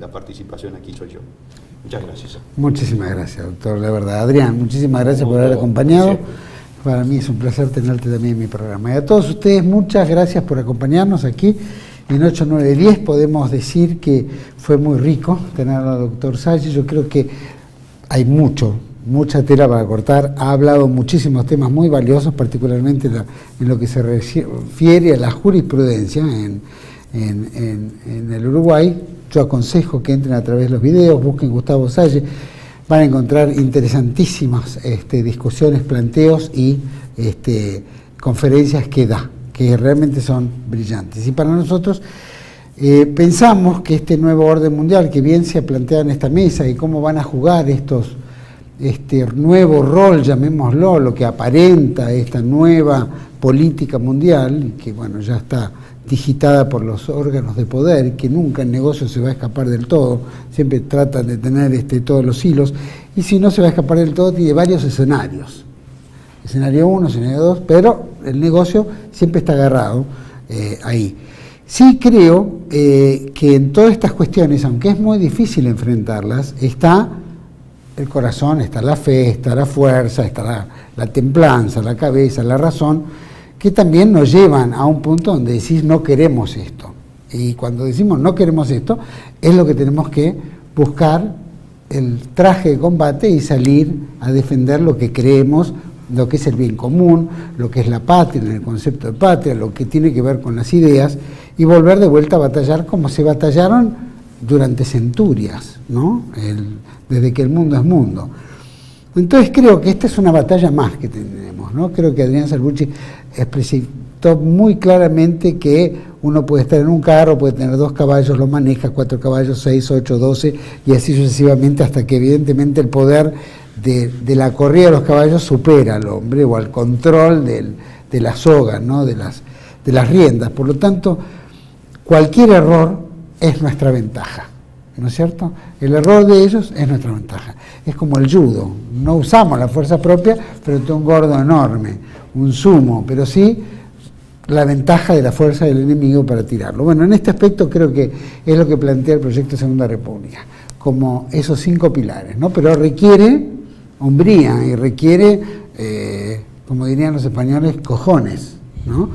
la participación aquí soy yo. Muchas gracias. Muchísimas gracias, doctor, la verdad. Adrián, muchísimas gracias por haber acompañado. Sí. Para mí es un placer tenerte también en mi programa. Y a todos ustedes, muchas gracias por acompañarnos aquí. En 8-9-10 podemos decir que fue muy rico tener al doctor Salle. Yo creo que hay mucha tela para cortar. Ha hablado muchísimos temas muy valiosos, particularmente en lo que se refiere a la jurisprudencia en el Uruguay. Yo aconsejo que entren a través de los videos, busquen Gustavo Salle, van a encontrar interesantísimas discusiones, planteos y conferencias que da, que realmente son brillantes. Y para nosotros pensamos que este nuevo orden mundial que bien se ha planteado en esta mesa y cómo van a jugar este nuevo rol, llamémoslo, lo que aparenta esta nueva política mundial, que bueno, ya está digitada por los órganos de poder, que nunca el negocio se va a escapar del todo, siempre tratan de tener todos los hilos, y si no se va a escapar del todo, tiene varios escenarios. Escenario 1, escenario 2, pero el negocio siempre está agarrado ahí. Sí creo que en todas estas cuestiones, aunque es muy difícil enfrentarlas, está el corazón, está la fe, está la fuerza, está la templanza, la cabeza, la razón, que también nos llevan a un punto donde decís no queremos esto. Y cuando decimos no queremos esto, es lo que tenemos que buscar el traje de combate y salir a defender lo que creemos, lo que es el bien común, lo que es la patria, en el concepto de patria, lo que tiene que ver con las ideas, y volver de vuelta a batallar como se batallaron durante centurias, ¿no? Desde que el mundo es mundo. Entonces creo que esta es una batalla más que tenemos, ¿no? Creo que Adrián Salvucci manifestó muy claramente que uno puede estar en un carro, puede tener 2 caballos, lo maneja, 4 caballos, 6, 8, 12 y así sucesivamente, hasta que evidentemente el poder de la corrida de los caballos supera al hombre, o al control de la soga, ¿no? de las riendas. Por lo tanto, cualquier error es nuestra ventaja, ¿no es cierto? El error de ellos es nuestra ventaja. Es como el judo, no usamos la fuerza propia frente a un gordo enorme, un sumo, pero sí la ventaja de la fuerza del enemigo para tirarlo. Bueno, en este aspecto creo que es lo que plantea el proyecto Segunda República, como esos 5 pilares, ¿no? Pero requiere hombría y requiere, como dirían los españoles, cojones, ¿no?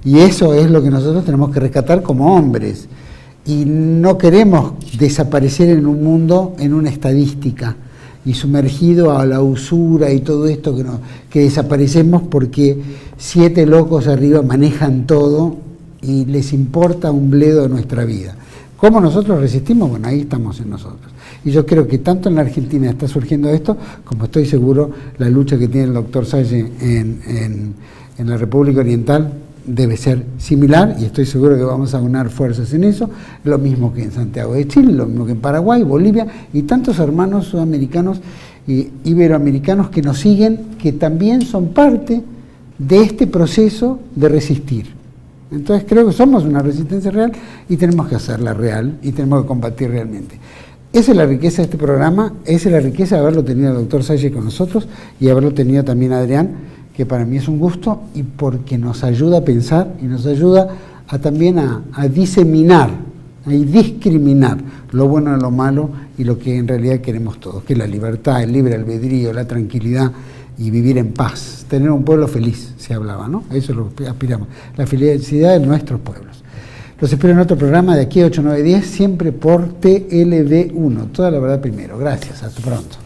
Y eso es lo que nosotros tenemos que rescatar como hombres. Y no queremos desaparecer en un mundo, en una estadística, y sumergido a la usura y todo esto, que desaparecemos porque 7 locos arriba manejan todo y les importa un bledo de nuestra vida. ¿Cómo nosotros resistimos? Bueno, ahí estamos en nosotros. Y yo creo que tanto en la Argentina está surgiendo esto, como estoy seguro la lucha que tiene el doctor Salle en la República Oriental debe ser similar, y estoy seguro que vamos a unar fuerzas en eso, lo mismo que en Santiago de Chile, lo mismo que en Paraguay, Bolivia y tantos hermanos sudamericanos e iberoamericanos que nos siguen, que también son parte de este proceso de resistir. Entonces creo que somos una resistencia real y tenemos que hacerla real y tenemos que combatir realmente. Esa es la riqueza de este programa, esa es la riqueza de haberlo tenido el doctor Salle con nosotros y haberlo tenido también Adrián, que para mí es un gusto, y porque nos ayuda a pensar y nos ayuda también a diseminar, a discriminar lo bueno de lo malo y lo que en realidad queremos todos, que es la libertad, el libre albedrío, la tranquilidad y vivir en paz, tener un pueblo feliz, se hablaba, ¿no? Eso es lo que aspiramos, la felicidad de nuestros pueblos. Los espero en otro programa de aquí a 8, 9, 10, siempre por TLD1, toda la verdad primero. Gracias, hasta pronto.